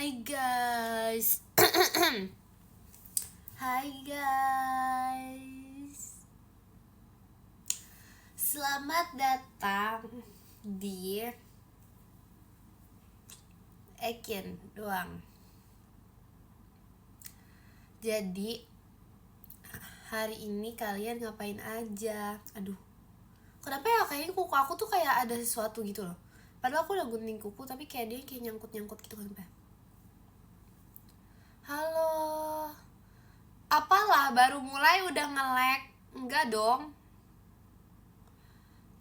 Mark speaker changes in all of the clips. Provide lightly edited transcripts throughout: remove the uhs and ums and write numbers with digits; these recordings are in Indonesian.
Speaker 1: Hai guys. Hai guys. Selamat datang di Ekin doang. Jadi hari ini kalian ngapain aja? Aduh, kenapa ya kayaknya kuku aku tuh kayak ada sesuatu gitu loh. Padahal aku udah gunting kuku tapi kayak dia kayak nyangkut-nyangkut gitu kan. Halo. Apalah baru mulai udah nge-lag? Enggak dong.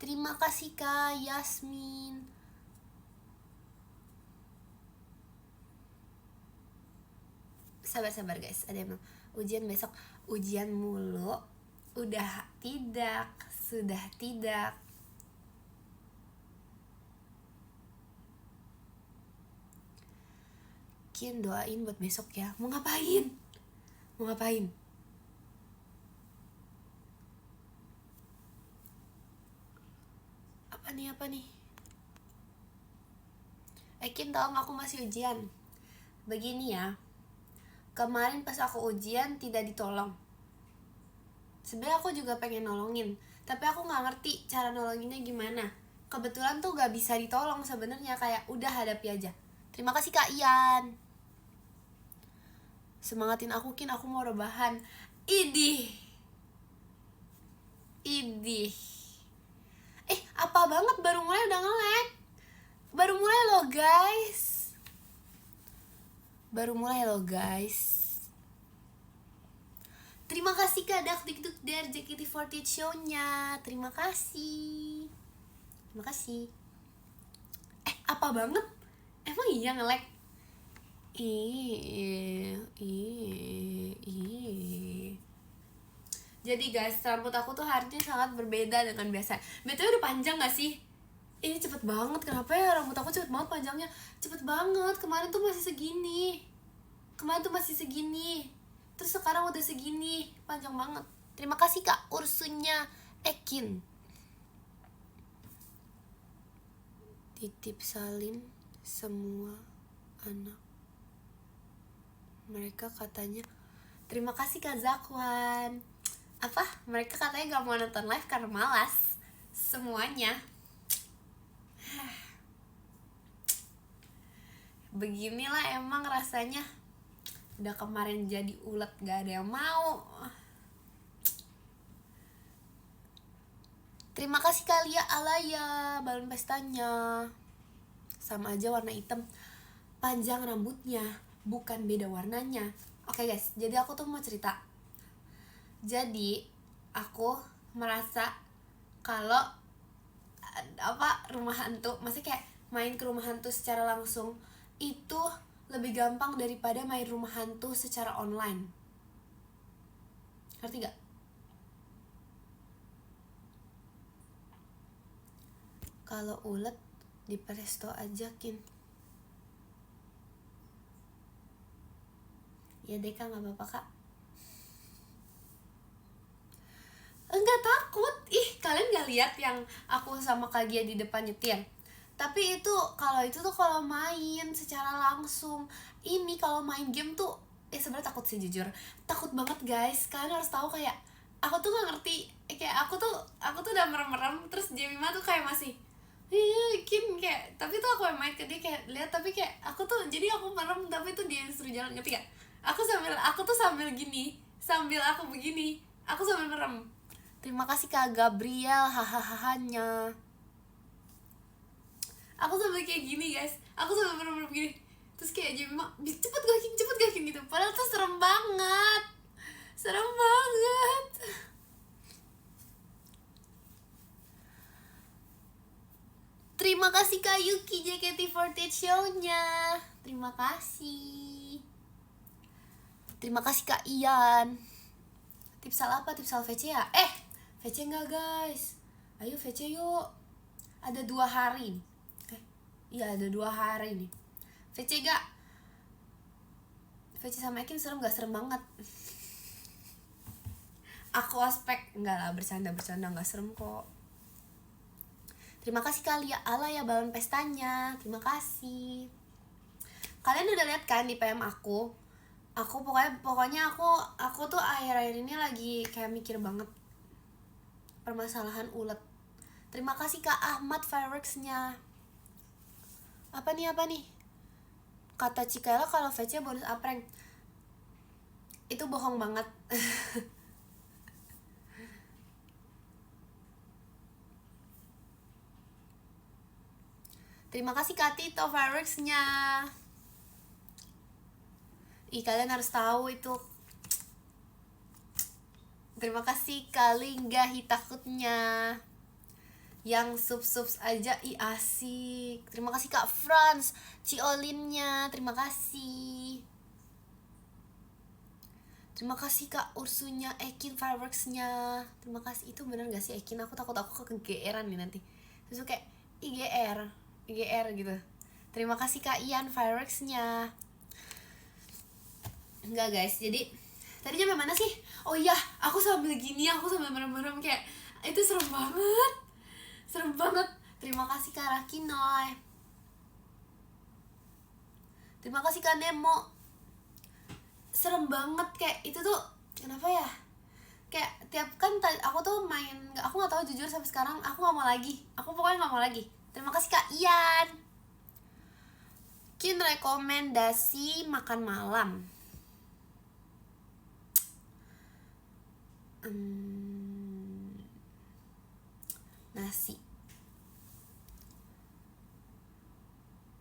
Speaker 1: Terima kasih Kak Yasmin. Sabar guys, ada yang bilang ujian besok. Ujian mulu. Udah tidak, sudah tidak. Kian doain buat besok ya. Mau ngapain? Mau ngapain? Apa nih? Ekin tau gak aku masih ujian. Begini ya. Kemarin pas aku ujian tidak ditolong. Sebenarnya aku juga pengen nolongin, tapi aku nggak ngerti cara nolonginnya gimana. Kebetulan tuh gak bisa ditolong sebenarnya, kayak udah hadapi aja. Terima kasih Kak Ian. Semangatin aku Kin, aku mau rebahan. Idih. Apa banget baru mulai udah nge-lag. Baru mulai loh guys. Terima kasih Kak Dakdikduk dari JKT48 show-nya. Terima kasih. Apa banget? Emang iya nge-lag? Jadi guys, rambut aku tuh hari ini sangat berbeda dengan biasa. BTW udah panjang gak sih? Ini cepet banget, kenapa ya rambut aku cepet banget panjangnya? Cepet banget, kemarin tuh masih segini. Terus sekarang udah segini, panjang banget. Terima kasih Kak Ursunya Ekin. Titip salim semua anak. Mereka katanya, terima kasih Kak Zakwan. Apa? Mereka katanya gak mau nonton live karena malas. Semuanya. Beginilah emang rasanya. Udah kemarin jadi ulet gak ada yang mau. Terima kasih Kalia Alaya, balon pestanya. Sama aja warna hitam. Panjang rambutnya, bukan beda warnanya. Oke guys, jadi aku tuh mau cerita. Jadi aku merasa kalau rumah hantu, maksudnya kayak main ke rumah hantu secara langsung itu lebih gampang daripada main rumah hantu secara online. Ngerti gak? Kalau ulet di presto aja Kin. Ya deh Kak, gak apa-apa Kak. Enggak takut. Kalian gak lihat yang aku sama Kak Gia di depan nyetir? Tapi itu kalau main secara langsung. Ini kalau main game tuh sebenarnya takut sih, jujur takut banget guys. Kalian harus tahu, kayak aku tuh gak ngerti, kayak aku tuh udah merem-merem, terus Jemima tuh kayak masih Kin, kayak tapi tuh aku yang main ke dia kayak lihat, tapi kayak aku tuh jadi aku merem, tapi tuh dia yang suruh jalan, ngerti gak? Aku tuh sambil gini, sambil aku begini, aku sambil merem. Terima kasih Kak Gabriel, hahaha. Aku sambil kayak gini guys, aku sambil merem gini, terus kayak Jemima cepet gak Kin gitu, padahal tuh serem banget. Terima kasih Kak Yuki JKT48 show-nya. Terima kasih Kak Ian. Tipsal apa? Tipsal VC ya? VC enggak guys? Ayo VC yuk. Ada 2 hari. Iya ada 2 hari nih. VC gak? VC sama Ekin serem gak? Serem banget. Aku aspek enggak lah, bercanda gak serem kok. Terima kasih Kalia Ala ya balon pestanya. Terima kasih. Kalian udah lihat kan di PM aku pokoknya aku tuh akhir-akhir ini lagi kayak mikir banget permasalahan ulet. Terima kasih Kak Ahmad fireworksnya. Apa nih? Kata Cikaela kalau VC bonus apreng. Itu bohong banget. Terima kasih Kak Tito fireworksnya. Kalian harus tahu itu. Terima kasih Kak Lingga Hitakutnya. Yang subs aja asik. Terima kasih Kak Franz Ciolinnya, terima kasih. Terima kasih Kak Ursunya, Ekin fireworksnya. Terima kasih. Itu bener gak sih Ekin? Aku takut aku kegeeran nih nanti. Terus kayak IGR gitu. Terima kasih Kak Ian fireworksnya. Enggak guys, jadi tadi sampai mana sih? Oh iya, aku sambil gini, aku sambil merem-merem kayak itu serem banget. Terima kasih Kak Rakinoy. Terima kasih Kak Nemo. Serem banget kayak itu tuh. Kenapa ya? Kayak tiap kan aku tuh main, aku nggak tahu jujur sampai sekarang aku nggak mau lagi. Aku pokoknya nggak mau lagi. Terima kasih Kak Ian. Kin rekomendasi makan malam. Nasi.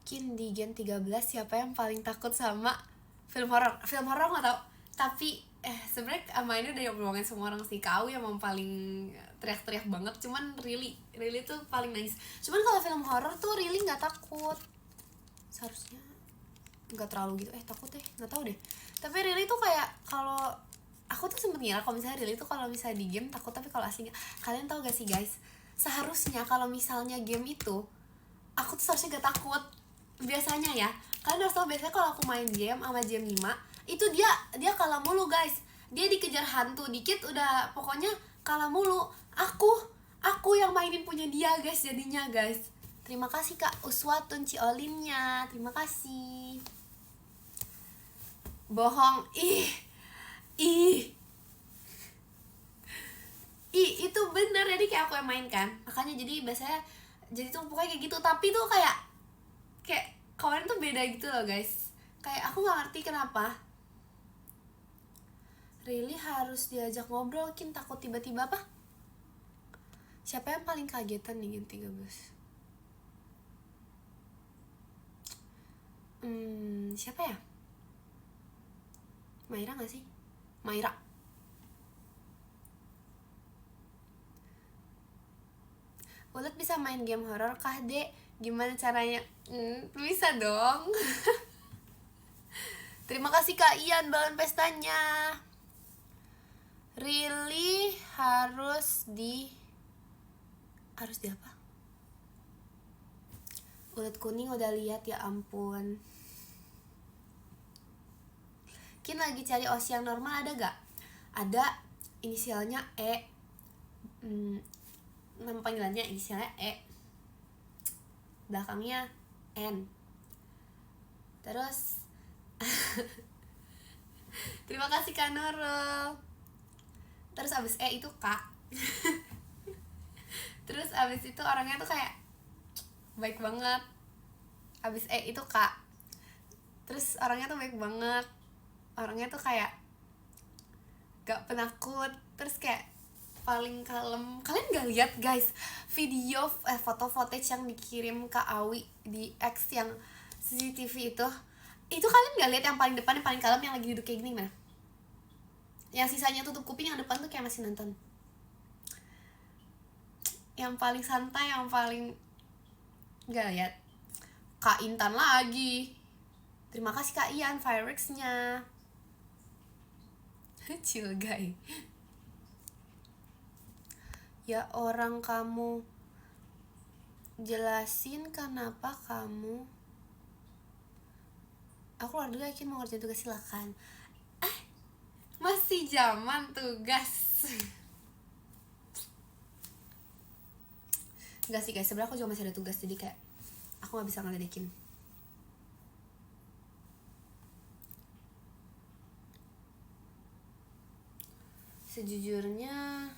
Speaker 1: Kin di Gen 13 siapa yang paling takut sama film horor? Film horor nggak tau, tapi sebenarnya sama ini udah ngomongin semua orang sih. Kau yang paling teriak-teriak banget, cuman really tuh paling nangis. Cuman kalau film horor tuh really nggak takut, seharusnya nggak terlalu gitu. Takut nggak tahu deh. Tapi really tuh kayak kalau aku tuh sempet ngira kalau misalnya really tuh kalau misalnya di game takut, tapi kalau aslinya kalian tahu gak sih guys, seharusnya kalau misalnya game itu aku tuh seharusnya gak takut biasanya ya. Kalian harus tahu biasanya kalau aku main game sama jam 5 itu dia kalah mulu guys. Dia dikejar hantu dikit udah pokoknya kalah mulu. Aku yang mainin punya dia guys jadinya guys. Terima kasih Kak Uswatun Ciolinnya, terima kasih. Bohong. Itu bener, jadi kayak aku yang main kan, makanya jadi biasanya jadi tuh pokoknya kayak gitu. Tapi tuh kayak kawan tuh beda gitu loh guys. Kayak aku nggak ngerti kenapa really harus diajak ngobrol. Kin takut tiba-tiba apa? Siapa yang paling kagetan nih Gen 13? Siapa ya? Maira gak sih? Maira. Ulet bisa main game horor kah Dek? Gimana caranya? Bisa dong. Terima kasih Kak Ian balon pestanya. Really harus di apa? Ulet kuning udah lihat, ya ampun. Kin lagi cari OSI yang normal, ada gak? Ada, inisialnya E. Nama panggilannya inisialnya E, belakangnya N. Terus terima kasih Kak Nurul. Terus abis E itu K. Terus abis itu orangnya tuh kayak baik banget. Abis E itu K. Terus orangnya tuh baik banget. Orangnya tuh kayak gak penakut. Terus kayak paling kalem. Kalian gak lihat guys video foto footage yang dikirim Kak Awi di X yang CCTV itu kalian gak lihat yang paling depan, yang paling kalem, yang lagi duduk kayak gini mana? Yang sisanya tutup kuping, yang depan tuh kayak masih nonton. Yang paling santai, yang paling gak lihat Kak Intan lagi. Terima kasih Kak Ian fireworksnya. Chill guy. Ya orang kamu jelasin kenapa kamu. Aku keluar dulu, yakin mau ngerjain tugas, silakan. Masih zaman tugas. Enggak sih guys, sebenarnya aku juga masih ada tugas, jadi kayak aku gak bisa ngeledekin. Sejujurnya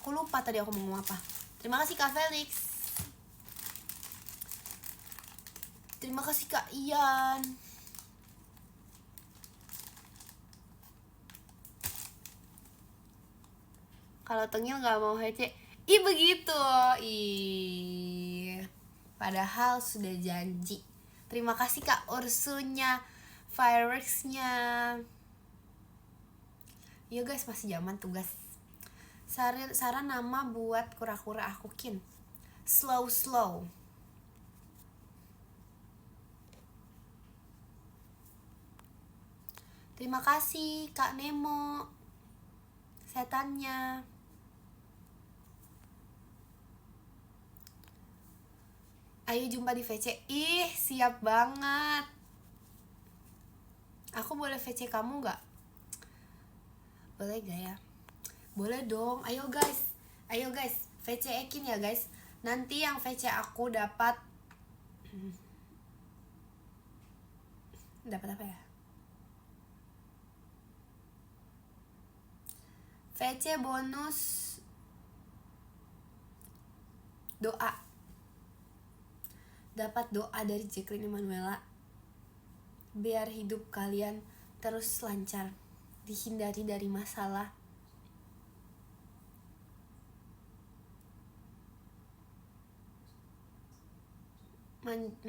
Speaker 1: aku lupa tadi aku mau ngomong apa. Terima kasih Kak Felix. Terima kasih Kak Ian. Kalau tengil gak mau hece. Ih begitu. Ih, padahal sudah janji. Terima kasih Kak Ursunya, Fireworksnya. Yo guys, masih zaman tugas. Saran nama buat kura-kura aku Kin. Slow. Terima kasih Kak Nemo, setannya. Ayo jumpa di VC. Ih, siap banget. Aku boleh VC kamu gak? Boleh gak ya? Boleh dong. Ayo guys, VC Ekin ya guys. Nanti yang VC aku dapat apa ya? VC bonus doa. Dapat doa dari Jacqueline Emanuela biar hidup kalian terus lancar, dihindari dari masalah.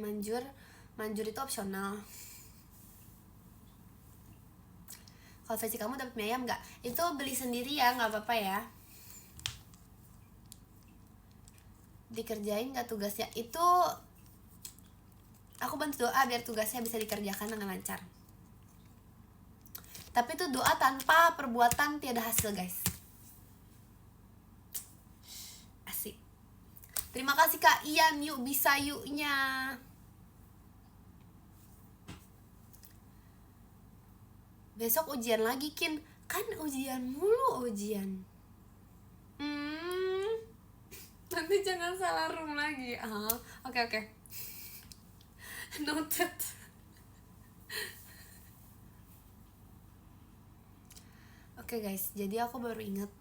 Speaker 1: Manjur itu opsional. Kalau versi kamu dapat mie ayam nggak? Itu beli sendiri ya, nggak apa-apa ya. Dikerjain nggak tugasnya? Itu aku bantu doa biar tugasnya bisa dikerjakan dengan lancar. Tapi itu doa tanpa perbuatan tiada hasil guys. Asik. Terima kasih Kak Ian, yuk bisa yuknya. Besok ujian lagi Kin. Kan ujian mulu ujian. Nanti jangan salah room lagi. Oke. Noted. Oke guys, jadi aku baru ingat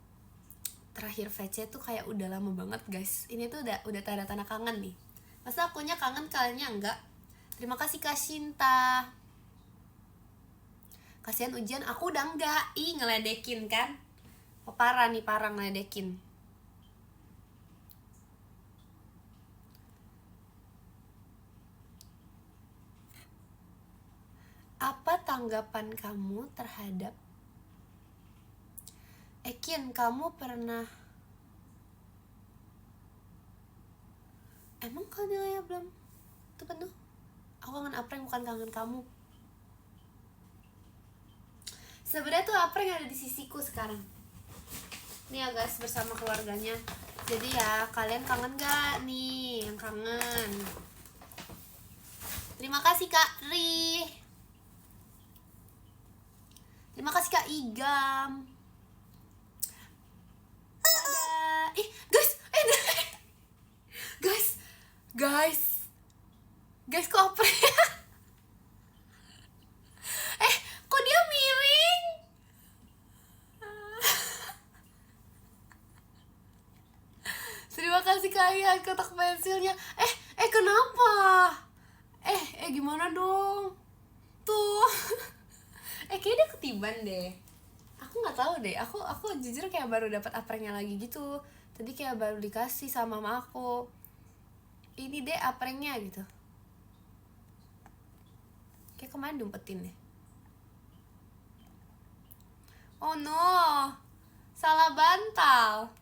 Speaker 1: terakhir VC tuh kayak udah lama banget guys. Ini tuh udah tanda-tanda kangen nih. Masa akunya kangen kaliannya enggak? Terima kasih Kak Shinta. Kasihan ujian, aku udah enggak. Ih ngeledekin kan. Parah ngeledekin. Apa tanggapan kamu terhadap Ekin, kamu pernah emang kalau nilainya belum tuh penuh? Aku kangen Apreng bukan kangen kamu. Sebenarnya tuh Apreng ada di sisiku sekarang. Nih ya guys, bersama keluarganya. Jadi ya, kalian kangen gak nih yang kangen? Terima kasih Kak Ri. Terima kasih Kak Igam. Dadah. Guys kok apa ya? Kok dia miring? Terima kasih kalian kotak pensilnya. Kenapa? Gimana dong? Tuh. Kayaknya dia ketiban deh. Aku nggak tahu deh. Aku jujur kayak baru dapat aprengnya lagi gitu. Tadi kayak baru dikasih sama mama aku. Ini deh aprengnya gitu. Kayak kemarin diumpetin deh. Oh no, salah bantal.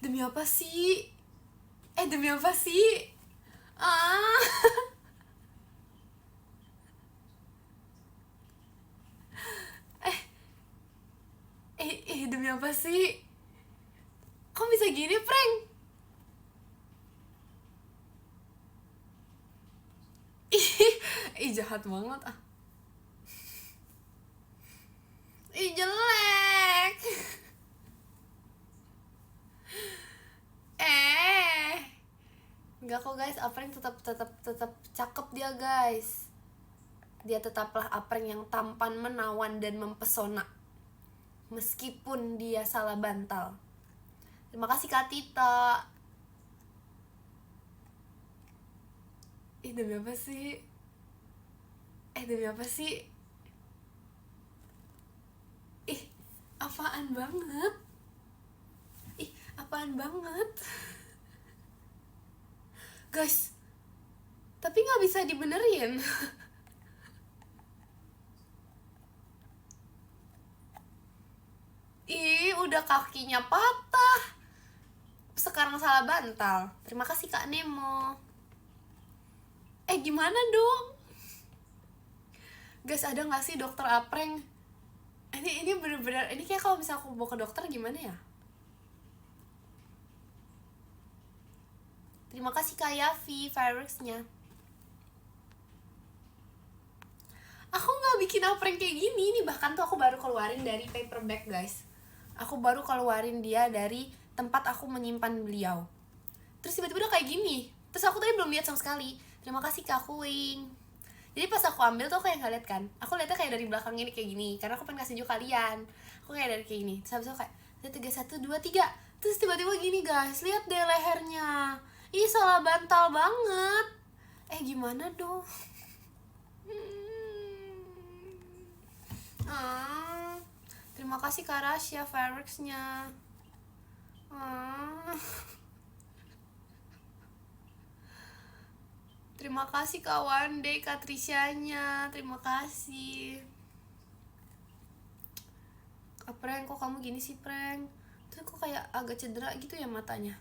Speaker 1: Demi apa sih? Demi apa sih? Kok bisa gini, prank? Jahat banget ah. Jelek. Enggak kok guys, Apreng tetap cakep dia guys. Dia tetaplah apreng yang tampan, menawan, dan mempesona meskipun dia salah bantal. Terima kasih Kak Tita. Demi apa sih? Demi apa sih? Apaan banget? Apaan banget? Guys, tapi gak bisa dibenerin. Udah kakinya patah, sekarang salah bantal. Terima kasih Kak Nemo. Gimana dong? Guys, ada gak sih dokter apreng? Ini bener-bener, ini kayak kalau misalnya aku bawa ke dokter gimana ya? Terima kasih Kak Yafi, fireworksnya. Aku gak bikin apreng kayak gini. Ini bahkan tuh aku baru keluarin dari paperback guys. Aku baru keluarin dia dari tempat aku menyimpan beliau. Terus tiba-tiba udah kayak gini. Terus aku tadi belum lihat sama sekali. Terima kasih Kak Kuing. Jadi pas aku ambil tuh aku kayak gak liat kan. Aku liatnya kayak dari belakang ini kayak gini, karena aku pengen kasih tunjuk kalian. Aku kayak dari kayak gini. Terus habis itu kayak 3, 1, 2, 3. Terus tiba-tiba gini guys, lihat deh lehernya. Salah bantal banget. Gimana dong? Terima kasih Kak Rasya fireworksnya. Terima kasih Kak Wande, Kak Trisyanya. Terima kasih. Prank, kok kamu gini sih Prank? Terus kok kayak agak cedera gitu ya matanya.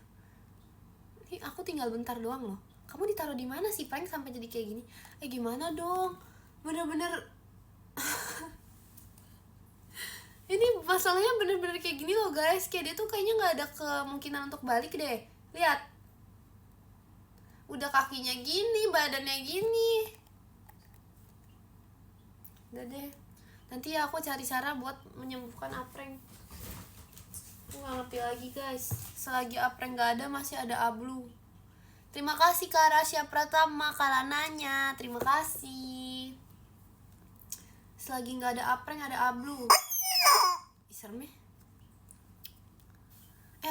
Speaker 1: Ini aku tinggal bentar doang loh. Kamu ditaruh di mana sih Prank sampai jadi kayak gini? Gimana dong? Bener-bener ini masalahnya bener-bener kayak gini loh guys. Kayak dia tuh kayaknya gak ada kemungkinan untuk balik deh. Lihat, udah kakinya gini, badannya gini. Udah deh, nanti ya aku cari cara buat menyembuhkan apreng. Aku gak ngerti lagi guys. Selagi apreng gak ada, masih ada ablu. Terima kasih Kak Rasya Pratama, Kalananya. Terima kasih. Selagi gak ada apreng, ada ablu. Serem ya.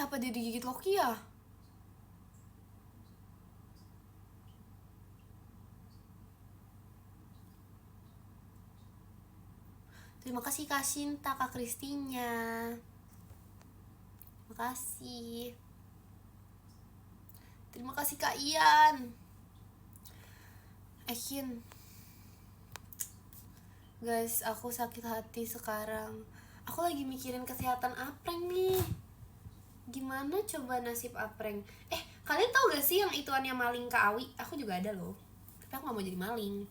Speaker 1: Apa dia digigit Loki ya? Terima kasih Kak Sinta, Kak Kristinya. Terima kasih. Terima kasih Kak Ian. Guys, aku sakit hati sekarang. Aku lagi mikirin kesehatan apreng nih. Gimana coba nasib apreng? Kalian tahu gak sih yang ituannya maling Kak Awi? Aku juga ada loh, tapi aku gak mau jadi maling.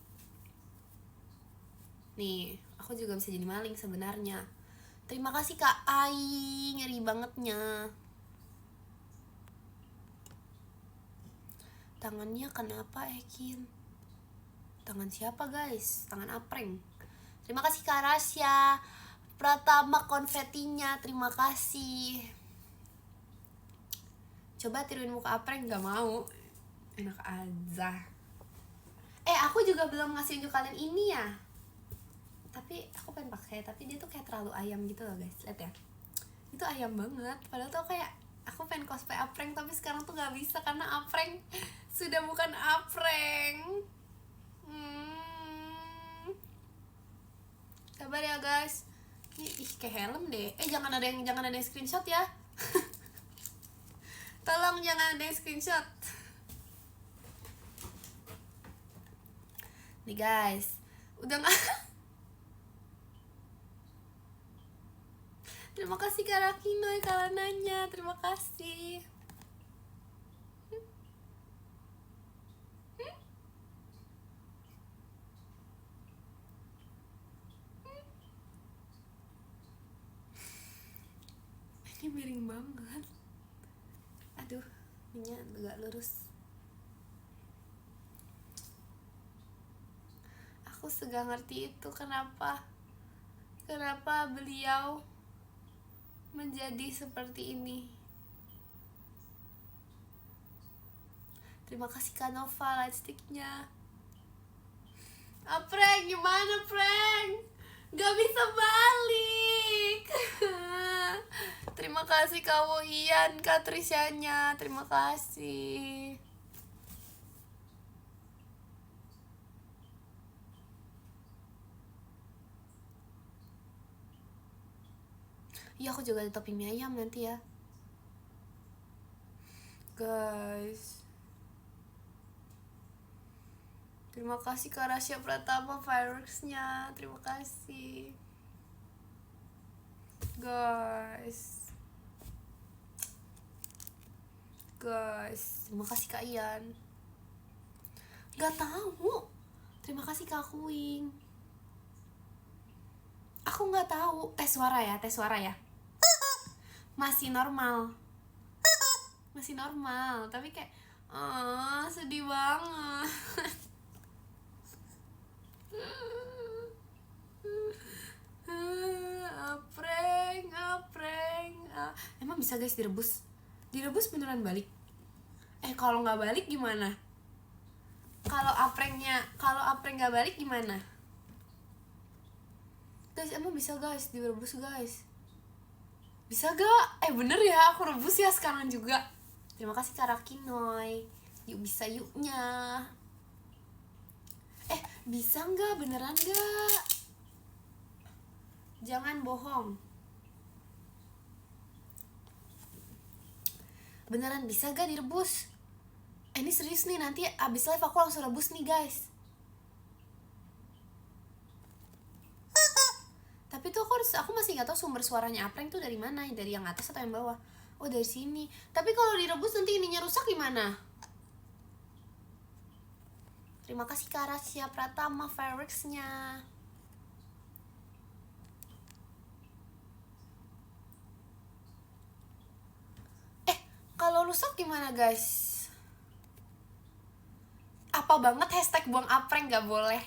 Speaker 1: Nih, aku juga bisa jadi maling sebenarnya. Terima kasih Kak Ai, ngeri bangetnya. Tangannya kenapa Ekin? Tangan siapa guys? Tangan apreng. Terima kasih Kak Rasya Pratama konfetinya, terima kasih. Coba tiruin muka apreng, gak mau. Enak aja. Aku juga belum ngasih unjuk kalian ini ya. Tapi aku pengen pakai, tapi dia tuh kayak terlalu ayam gitu loh guys. Lihat ya, itu ayam banget. Padahal tuh kayak aku pengen cosplay apreng, tapi sekarang tuh gak bisa karena apreng sudah bukan apreng. Sabar ya guys. Kayak helm deh. Jangan ada yang screenshot ya. Tolong jangan ada yang screenshot. Nih guys, udah nggak. Terima kasih Kak Rakinoy, Kalananya. Terima kasih. Ini miring banget. Aduh, ininya agak lurus. Aku segak ngerti itu kenapa beliau menjadi seperti ini. Terima kasih Kak Nova lightsticknya. Prank, gimana prank? Gak bisa balik. Terima kasih kamu Ian, Kak Trisyanya. Terima kasih. Iya, aku juga ada topping mie ayam nanti ya. Guys. Terima kasih Kak Rasya Pratama fireworksnya. Terima kasih. Guys. Terima kasih Kak Ian. Gak tahu. Terima kasih Kak Kuing. Aku nggak tahu. Tes suara ya. Masih normal, tapi kayak sedih banget. Prank. Emang bisa guys direbus beneran balik? Kalau nggak balik gimana? Kalau prank nggak balik gimana? Guys, emang bisa guys direbus guys? Bisa gak? Bener ya, aku rebus ya sekarang juga. Terima kasih Kak Rakinoy. Yuk bisa yuknya. Bisa gak? Beneran gak? Jangan bohong. Beneran bisa gak direbus? Ini serius nih, nanti abis live aku langsung rebus nih guys. Tapi tuh aku masih nggak tahu sumber suaranya prank tuh dari mana, dari yang atas atau yang bawah. Oh, dari sini. Tapi kalau direbus nanti ininya rusak gimana? Terima kasih Kak Rasya Pratama fireworksnya. Kalau rusak gimana guys? Apa banget hashtag buang prank gak boleh.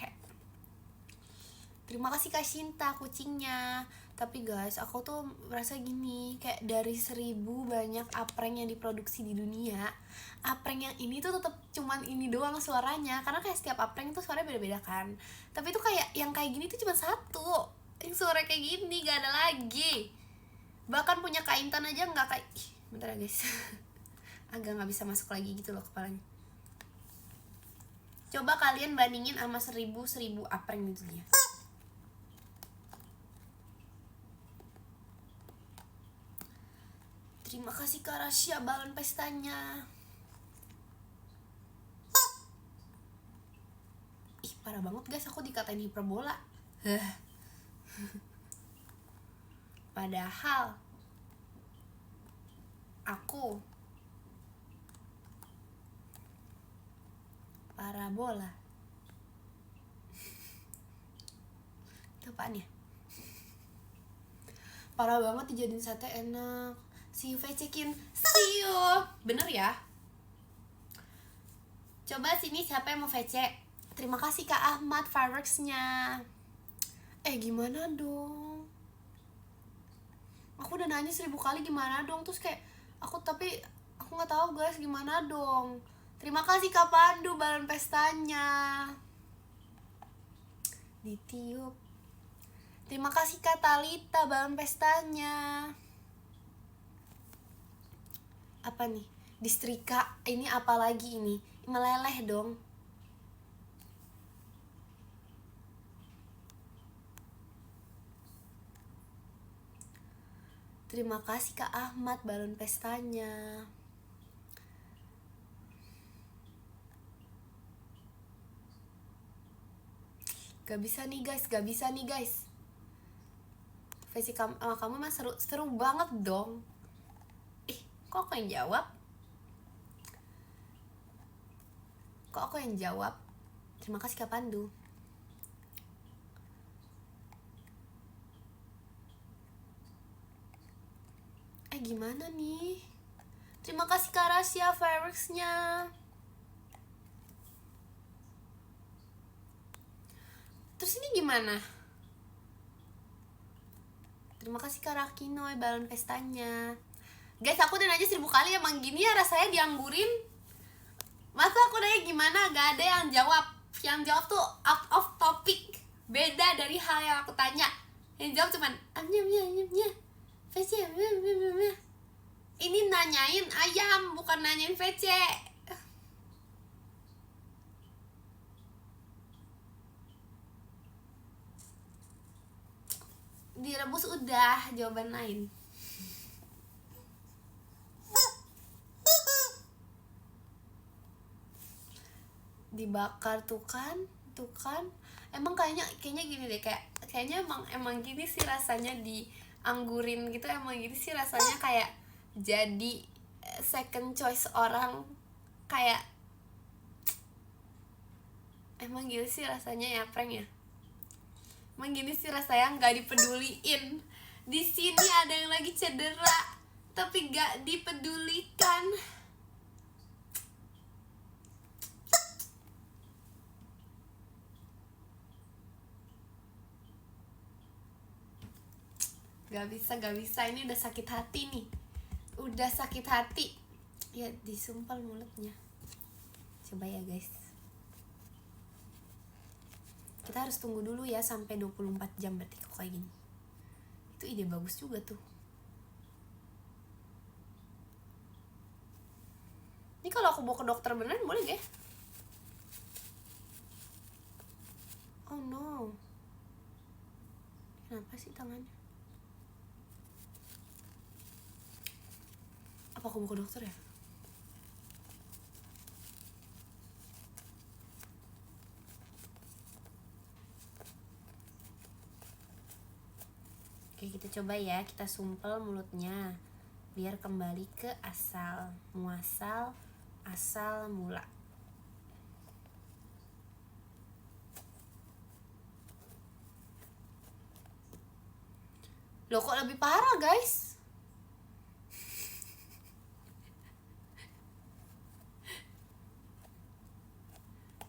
Speaker 1: Terima kasih Kak Shinta kucingnya. Tapi guys, aku tuh merasa gini, kayak dari 1000 banyak prank yang diproduksi di dunia, prank yang ini tuh tetap cuman ini doang suaranya. Karena kayak setiap prank tuh suaranya beda-beda kan. Tapi tuh kayak yang kayak gini tuh cuma satu, yang suara kayak gini, gak ada lagi. Bahkan punya Kak Intan aja gak kayak bentar ya guys. Agak gak bisa masuk lagi gitu loh kepalanya. Coba kalian bandingin sama 1000 prank di dunia. Terima kasih Kak Rasya balon pestanya. Parah banget guys, aku dikatain hiperbola. Padahal aku parabola. Itu apaan ya? Parah banget dijadiin sate enak. See you VC-kin. See you. Bener ya? Coba sini siapa yang mau VC? Terima kasih Kak Ahmad fireworksnya. Gimana dong? Aku udah nanya 1000 kali gimana dong. Terus kayak aku gak tahu guys gimana dong. Terima kasih Kak Pandu balon pestanya. Ditiup. Terima kasih Kak Talita balon pestanya. Apa nih? Distrika. Ini apa lagi ini? Meleleh dong. Terima kasih Kak Ahmad balon pestanya. Gak bisa nih guys. Versi kamu mah seru banget dong. Kok aku yang jawab? Terima kasih Kak Pandu. Gimana nih? Terima kasih Kak Rasya fireworksnya. Terus ini gimana? Terima kasih Kak Rakinoy balon pestanya. Guys, aku udah nanya 1000 kali, emang gini ya rasanya dianggurin. Masa aku nanya gimana gak ada yang jawab? yang jawab tuh out of topic, beda dari hal yang aku tanya. Yang jawab cuman nyam VC. Ini nanyain ayam, bukan nanyain VC. Direbus udah, jawaban lain. Dibakar tuh kan emang kayaknya gini deh, kayaknya emang gini sih rasanya dianggurin gitu, emang gini sih rasanya, kayak jadi second choice orang, kayak emang gini sih rasanya ya prank ya. Emang gini sih rasanya nggak dipeduliin. Di sini ada yang lagi cedera tapi nggak dipedulikan. Gak bisa, ini udah sakit hati nih. Udah sakit hati. Ya disumpal mulutnya. Coba ya guys. Kita harus tunggu dulu ya sampai 24 jam berarti kok kayak gini. Itu ide bagus juga tuh. Ini kalau aku bawa ke dokter beneran boleh gak? Oh no. Kenapa sih tangannya? Apa aku bawa ke dokter ya? Oke, kita coba ya, kita sumpel mulutnya biar kembali ke asal muasal, asal mula. Loh kok lebih parah guys?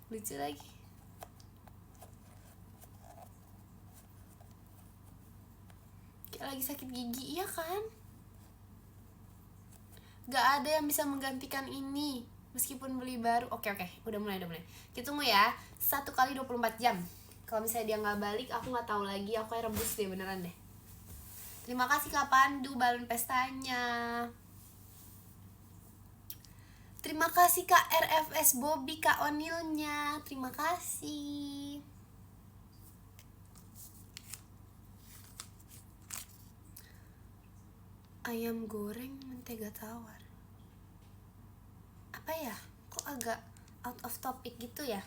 Speaker 1: Lucu lagi. Kayak lagi sakit gigi, iya kan? Gak ada yang bisa menggantikan ini meskipun beli baru. Oke, udah mulai. Kita tunggu ya, 1 kali 24 jam. Kalau misalnya dia gak balik, aku gak tahu lagi, aku kayak rebus deh, beneran deh. Terima kasih Kak Pandu balon pestanya. Terima kasih Kak RFS Bobby, Kak Onilnya. Terima kasih. Ayam goreng mentega tawar. Apa ya? Kok agak out of topic gitu ya?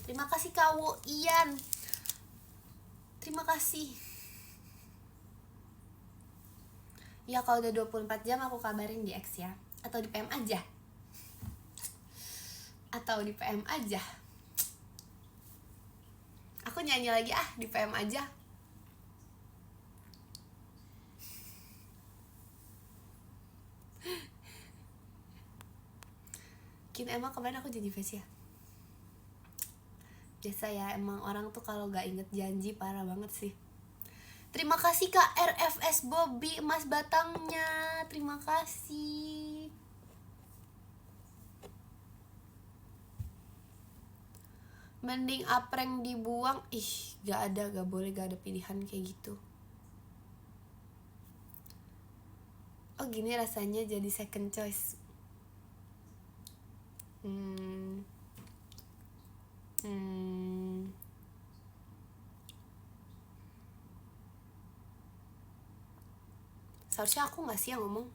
Speaker 1: Terima kasih Kak Wo Ian. Terima kasih. Ya kalau udah 24 jam aku kabarin di X ya. Atau di PM aja. Aku nyanyi lagi di PM aja. Emang kemarin aku jadi face ya. Biasa ya, emang orang tuh kalau gak inget janji parah banget sih. Terima kasih Kak RFS Bobby, emas batangnya. Terima kasih. Mending apreng dibuang. Gak boleh, gak ada pilihan kayak gitu. Oh gini rasanya jadi second choice. Seharusnya aku gak sih yang ngomong?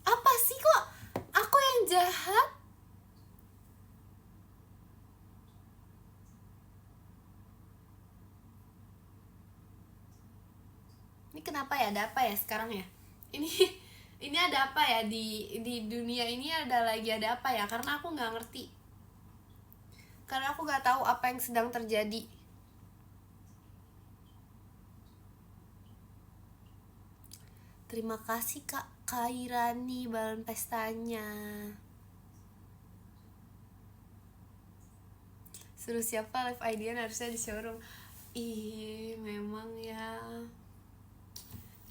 Speaker 1: Apa sih kok aku yang jahat? Ini kenapa ya? Ada apa ya sekarang ya? Ini ada apa ya di dunia ini, ada apa ya? Karena aku nggak ngerti. Karena aku nggak tahu apa yang sedang terjadi. Terima kasih Kak Kairani balon pestanya. Suruh siapa live idea harusnya di showroom. Memang ya.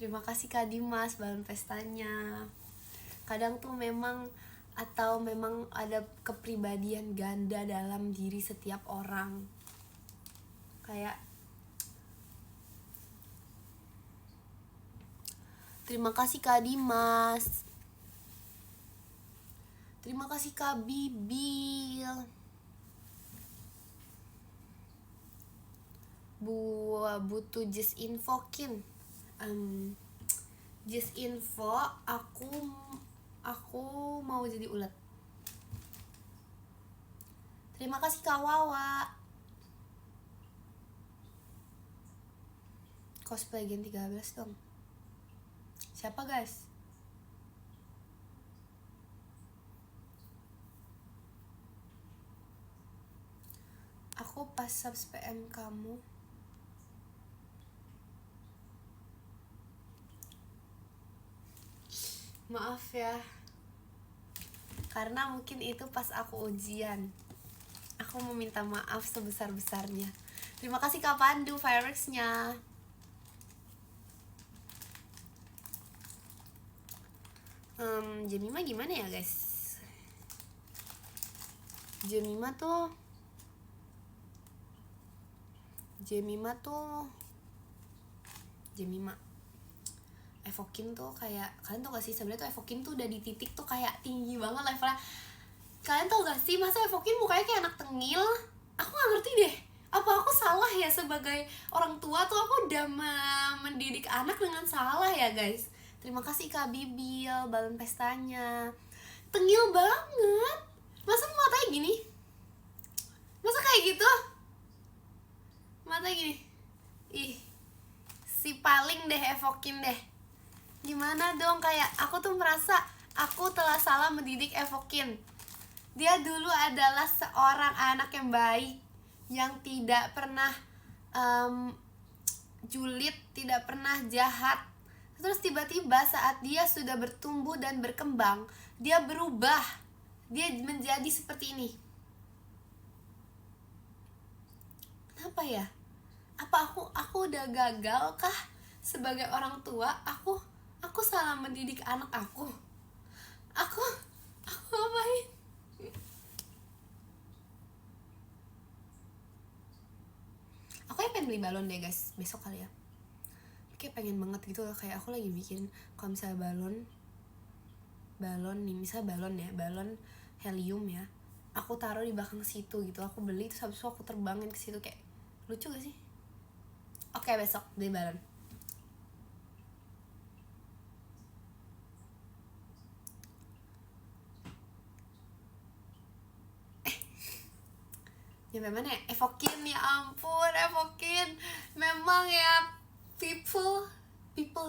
Speaker 1: Terima kasih Kak Dimas balon pestanya. Kadang tuh memang atau memang ada kepribadian ganda dalam diri setiap orang. Kayak terima kasih Kak Dimas, terima kasih Kak Bibil, butuh just infokin, just info aku mau jadi ulet. Terima kasih Kak Wawa. Cosplay Gen 13 dong. Siapa guys? Aku pas subs PM kamu. Maaf ya, karena mungkin itu pas aku ujian. Aku meminta maaf sebesar-besarnya. Terima kasih Kak Pandu fireworks-nya. Jemima gimana ya guys? Jemima Evokin tuh kayak, kalian tau gak sih sebenarnya tuh Evokin tuh udah di titik tuh kayak tinggi banget levelnya. Kalian tau gak sih masa Evokin mukanya kayak anak tengil? Aku gak ngerti deh, apa aku salah ya sebagai orang tua tuh, aku udah mendidik anak dengan salah ya guys. Terima kasih Kak Bibil, balon pestanya. Tengil banget, masa matanya gini? Masa kayak gitu? Matanya gini. Ih, si paling deh Evokin deh. Gimana dong, kayak aku tuh merasa aku telah salah mendidik Evokin. Dia dulu adalah seorang anak yang baik, yang tidak pernah julid, tidak pernah jahat. Terus tiba-tiba saat dia sudah bertumbuh dan berkembang, dia berubah. Dia menjadi seperti ini. Kenapa ya? Apa aku udah gagal kah sebagai orang tua? Aku salah mendidik anak aku. Aku ngapain? Aku pengen beli balon deh guys, besok kali ya. Kayak pengen banget gitu loh, kayak aku lagi bikin, kalau misalnya balon nih, misalnya balon helium ya, aku taruh di belakang situ gitu, aku beli terus habis itu aku terbangin ke situ, kayak lucu gak sih? Oke, besok beli balon. Nyampe mana ya? Evokin, ya ampun, Evokin. Memang ya, people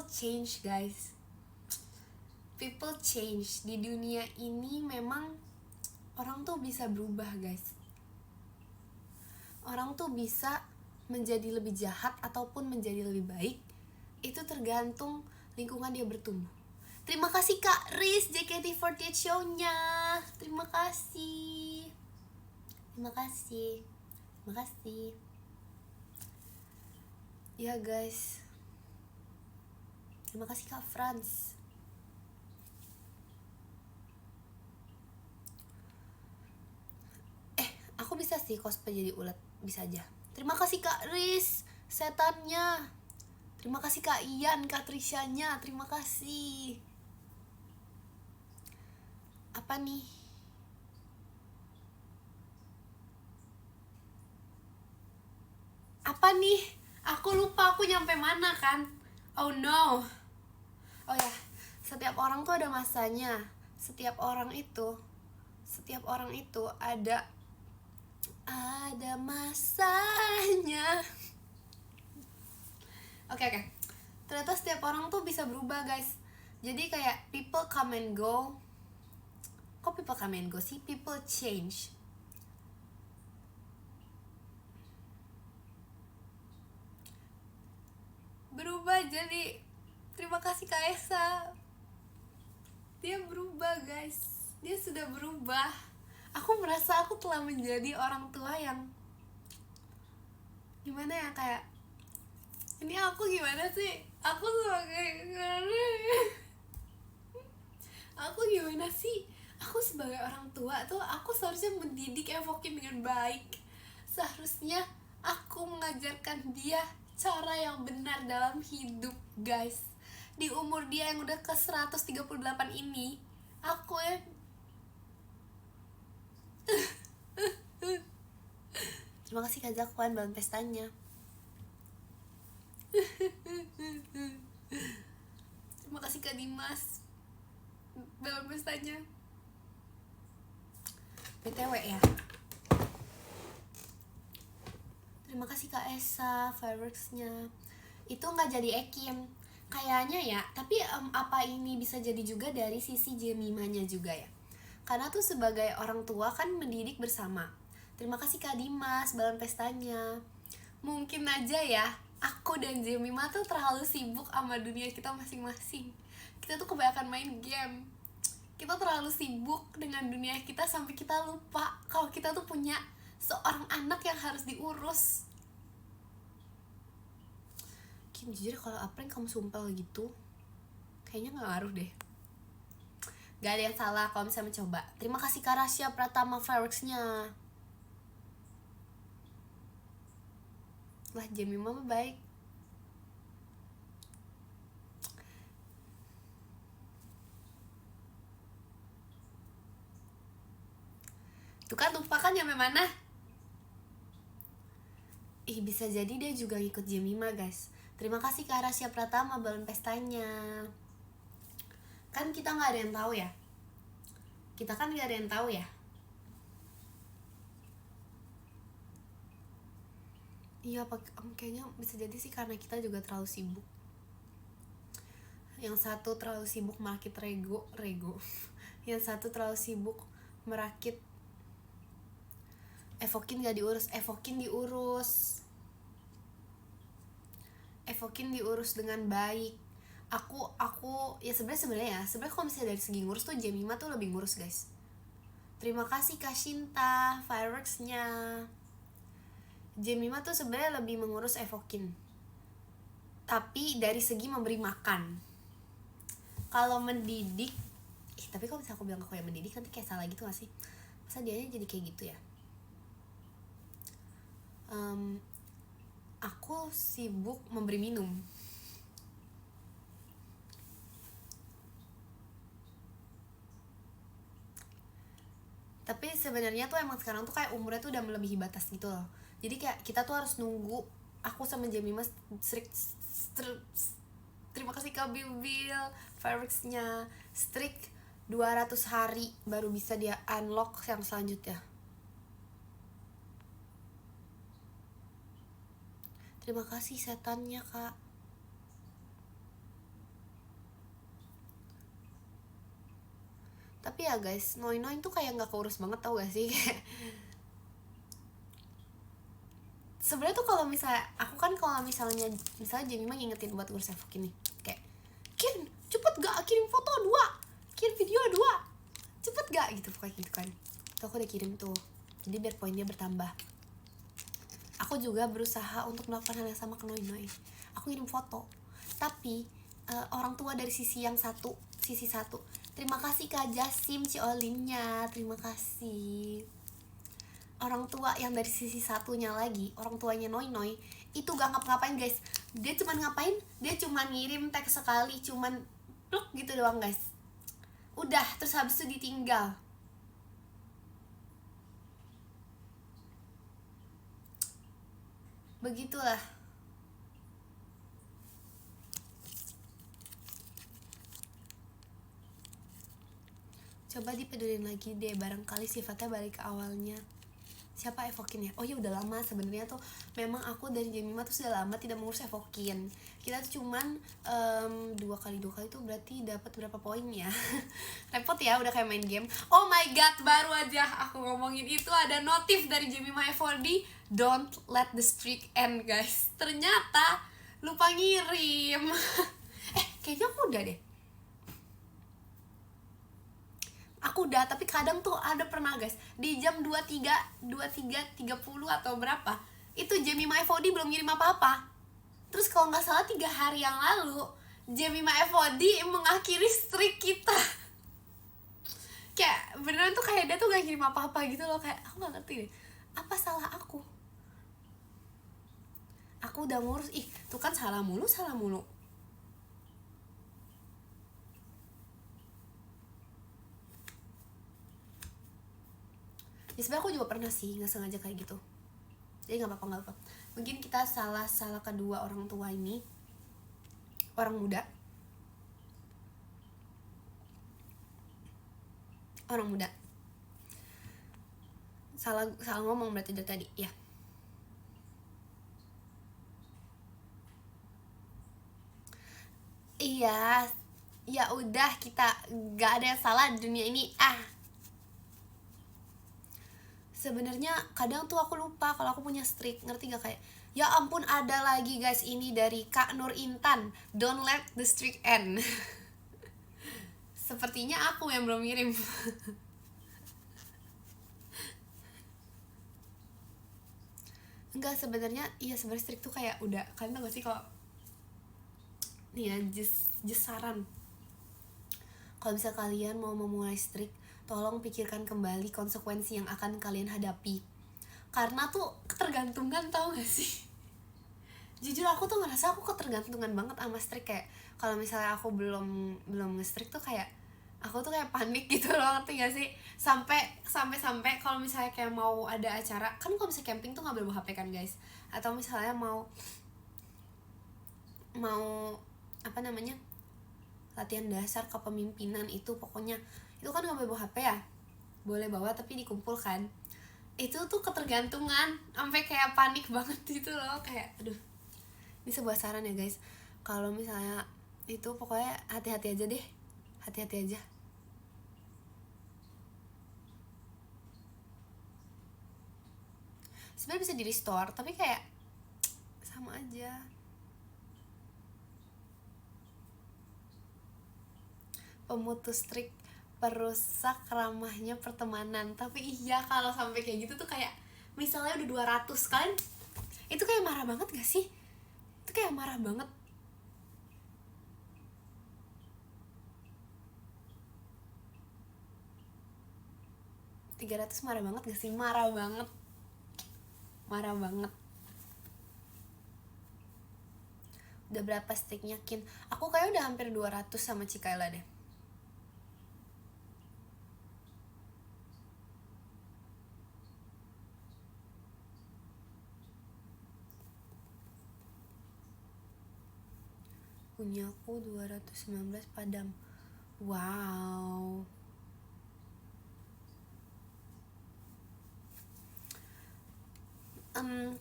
Speaker 1: change guys. People change. Di dunia ini memang orang tuh bisa berubah guys. Orang tuh bisa menjadi lebih jahat ataupun menjadi lebih baik. Itu tergantung lingkungan dia bertumbuh. Terima kasih Kak Riz, JKT48 show-nya. Terima kasih. Ya guys. Terima kasih Kak Franz. Aku bisa sih cosplay jadi ulet, bisa aja. Terima kasih Kak Riz, setannya. Terima kasih Kak Ian, Kak Trisyanya. Terima kasih. Apa nih? Aku lupa aku nyampe mana kan. Oh no. Oh ya, setiap orang tuh ada masanya. Setiap orang itu ada masanya. Oke. Ternyata setiap orang tuh bisa berubah guys. Jadi kayak people come and go. Kok people come and go sih? People change. Berubah jadi, terima kasih Kak Esa. Dia berubah guys. Dia sudah berubah. Aku merasa aku telah menjadi orang tua yang gimana ya, kayak ini aku gimana sih? Aku sebagai aku gimana sih? Aku aku sebagai orang tua tuh aku seharusnya mendidik Evokin dengan baik. Seharusnya aku mengajarkan dia cara yang benar dalam hidup, guys. Di umur dia yang udah ke 138 ini, aku terima kasih Kak Zakwan balon pestanya. Terima kasih Kak Dimas balon pestanya. BTW ya, terima kasih Kak Esa fireworksnya. Itu nggak jadi Ekim kayaknya ya, tapi apa ini bisa jadi juga dari sisi Jemimanya juga ya, karena tuh sebagai orang tua kan mendidik bersama. Terima kasih Kak Dimas balon pestanya. Mungkin aja ya aku dan Jemima tuh terlalu sibuk sama dunia kita masing-masing. Kita tuh kebanyakan main game, kita terlalu sibuk dengan dunia kita sampai kita lupa kalau kita tuh punya seorang anak yang harus diurus. Kim, jujur kalau April kamu sumpel gitu kayaknya gak ngaruh deh. Gak ada yang salah kalau misalnya mencoba. Terima kasih Kak Rasya Pratama fireworksnya. Lah Jemima mah baik. Tuh kan lupa kan nyampe mana. Bisa jadi dia juga ngikut Jemima guys. Terima kasih Kak Rasya Pratama balon pestanya. Kan kita gak ada yang tahu ya. Kita kan gak ada yang tahu ya. Iya, kayaknya bisa jadi sih karena kita juga terlalu sibuk. Yang satu terlalu sibuk merakit rego. Yang satu terlalu sibuk merakit Evokin gak diurus. Evokin diurus dengan baik. Aku ya sebenarnya kalau misalnya dari segi ngurus tuh Jemima tuh lebih ngurus guys. Terima kasih Kak Shinta fireworksnya. Jemima tuh sebenarnya lebih mengurus Evokin, tapi dari segi memberi makan. Kalau mendidik, tapi kalau misalnya aku bilang aku yang mendidik nanti kayak salah gitu gak sih? Masa dianya jadi kayak gitu ya? Aku sibuk memberi minum. Tapi sebenarnya tuh emang sekarang tuh kayak umurnya tuh udah melebihi batas gitu loh. Jadi kayak kita tuh harus nunggu. Aku sama Jemima terima kasih Kak Bibil fireworksnya strict 200 hari baru bisa dia unlock yang selanjutnya. Terima kasih setannya Kak. Tapi ya guys, Noi tuh kayak gak keurus banget, tau gak sih? Sebenarnya tuh kalau misalnya aku kan kalau misalnya Jemima ngingetin buat ngurus Evokin nih, kayak Kin, cepet gak kirim foto 2, kirim video 2, cepet gak gitu pokoknya gitu kan. Tuh aku udah kirim tuh, jadi biar poin dia bertambah. Aku juga berusaha untuk melakukan hal yang sama ke Noi. Aku kirim foto, tapi orang tua dari sisi satu. Terima kasih Kak Jasim Ciolinnya, terima kasih. Orang tua yang dari sisi satunya lagi, orang tuanya Noi itu gak ngapa-ngapain guys. Dia cuman ngapain? Dia cuman ngirim teks sekali, cuman pluk gitu doang guys. Udah, terus habis itu ditinggal. Begitulah. Coba dipedulin lagi deh, barangkali sifatnya balik ke awalnya. Siapa Evokin ya? Oh ya udah lama sebenarnya tuh. Memang aku dari Jemima tuh sudah lama tidak mengurus Evokin. Kita tuh cuman 2 kali tuh berarti dapat berapa poin ya? Repot ya, udah kayak main game. Oh my god, baru aja aku ngomongin itu ada notif dari Jemima F4D. Don't let the streak end guys. Ternyata lupa ngirim. Kayaknya aku udah deh. Aku udah, tapi kadang tuh ada pernah guys di jam 23.30 atau berapa itu Jemima FOD belum ngirim apa-apa. Terus kalau nggak salah 3 hari yang lalu Jemima FOD mengakhiri streak kita. Kayak beneran tuh kayak dia tuh gak kirim apa-apa gitu loh. Kayak aku gak ngerti deh, apa salah aku udah ngurus, ih tuh kan salah mulu. Ya sebenarnya aku juga pernah sih nggak sengaja kayak gitu, jadi nggak apa-apa. Mungkin kita salah kedua orang tua ini, orang muda salah ngomong berarti dari tadi ya. Iya, ya udah, kita nggak ada yang salah di dunia ini. Sebenarnya kadang tuh aku lupa kalau aku punya streak, ngerti gak? Kayak ya ampun, ada lagi guys, ini dari Kak Nur Intan, don't let the streak end. Sepertinya aku yang belum ngirim. Enggak, sebenarnya iya, sebenarnya streak tuh kayak udah, kalian tau gak sih kalau nih ya, just saran, kalau bisa kalian mau memulai streak, tolong pikirkan kembali konsekuensi yang akan kalian hadapi. Karena tuh ketergantungan, tau gak sih? Jujur aku tuh ngerasa aku ketergantungan banget sama streak. Kayak kalau misalnya aku belum nge-streak tuh kayak aku tuh kayak panik gitu loh, ngerti gak sih? Sampai kalau misalnya kayak mau ada acara, kan kalau misalnya camping tuh gak boleh bawa HP kan guys, atau misalnya mau apa namanya, latihan dasar kepemimpinan itu, pokoknya itu kan gak boleh bawa HP ya, boleh bawa tapi dikumpulkan. Itu tuh ketergantungan sampai kayak panik banget gitu loh. Kayak aduh, ini sebuah saran ya guys, kalau misalnya itu pokoknya hati-hati aja deh, hati-hati aja. Sebenarnya bisa di restore tapi kayak sama aja. Pemutus trik perusak ramahnya pertemanan. Tapi iya, kalau sampai kayak gitu tuh kayak misalnya udah 200, kalian itu kayak marah banget gak sih? Itu kayak marah banget. $300 marah banget gak sih? Marah banget. Udah berapa sticknya Kin? Aku kayak udah hampir 200 sama Cikaela deh. Punya aku 219 padam. Wow.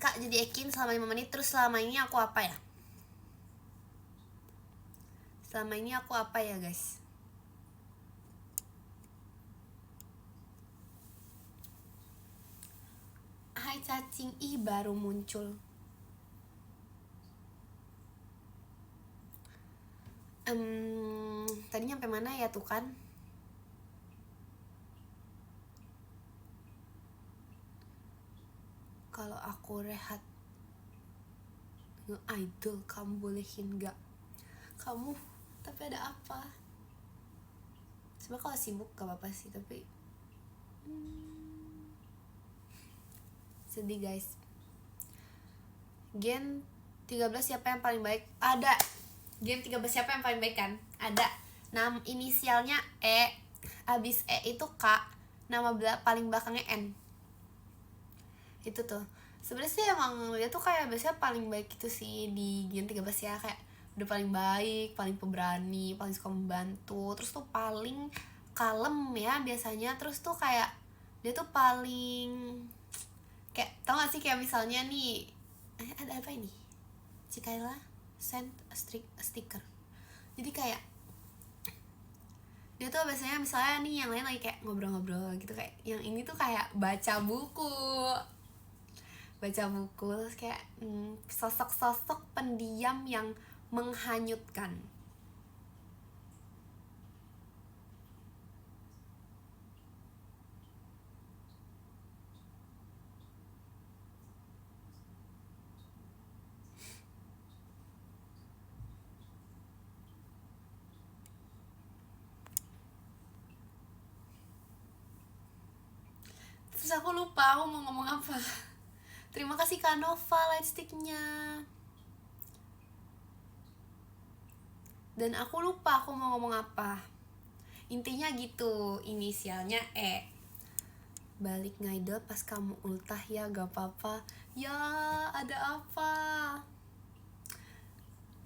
Speaker 1: Kak, jadi Ekin selama 5 menit. Terus selama ini aku apa ya? Guys? Hai cacing, ih baru muncul. Tadi nyampe mana ya tuh kan? Kalau aku rehat nge-idol, kamu bolehin gak? Kamu, tapi ada apa? Sebenernya kalau sibuk gak apa-apa sih, tapi sedih guys. Gen 13 siapa yang paling baik? Ada. Gen 13 siapa yang paling baik kan? Ada. Inisialnya E, abis E itu K, nama paling belakangnya N. Itu tuh sebenarnya sih emang dia tuh kayak biasanya paling baik gitu sih di Gen 13 ya. Kayak udah paling baik, paling pemberani, paling suka membantu, terus tuh paling kalem ya biasanya. Terus tuh kayak dia tuh paling kayak, tau gak sih kayak misalnya nih, ada apa ini, Cikaela send a sticker. Jadi kayak dia tuh biasanya misalnya nih yang lain lagi kayak ngobrol-ngobrol gitu, kayak yang ini tuh kayak baca buku terus kayak sosok pendiam yang menghanyutkan. Terus aku lupa aku mau ngomong apa. Terima kasih Kak Nova lightsticknya. Dan aku lupa aku mau ngomong apa. Intinya gitu, inisialnya E. Balik ngaidel pas kamu ultah ya, gak apa-apa. Ya, ada apa?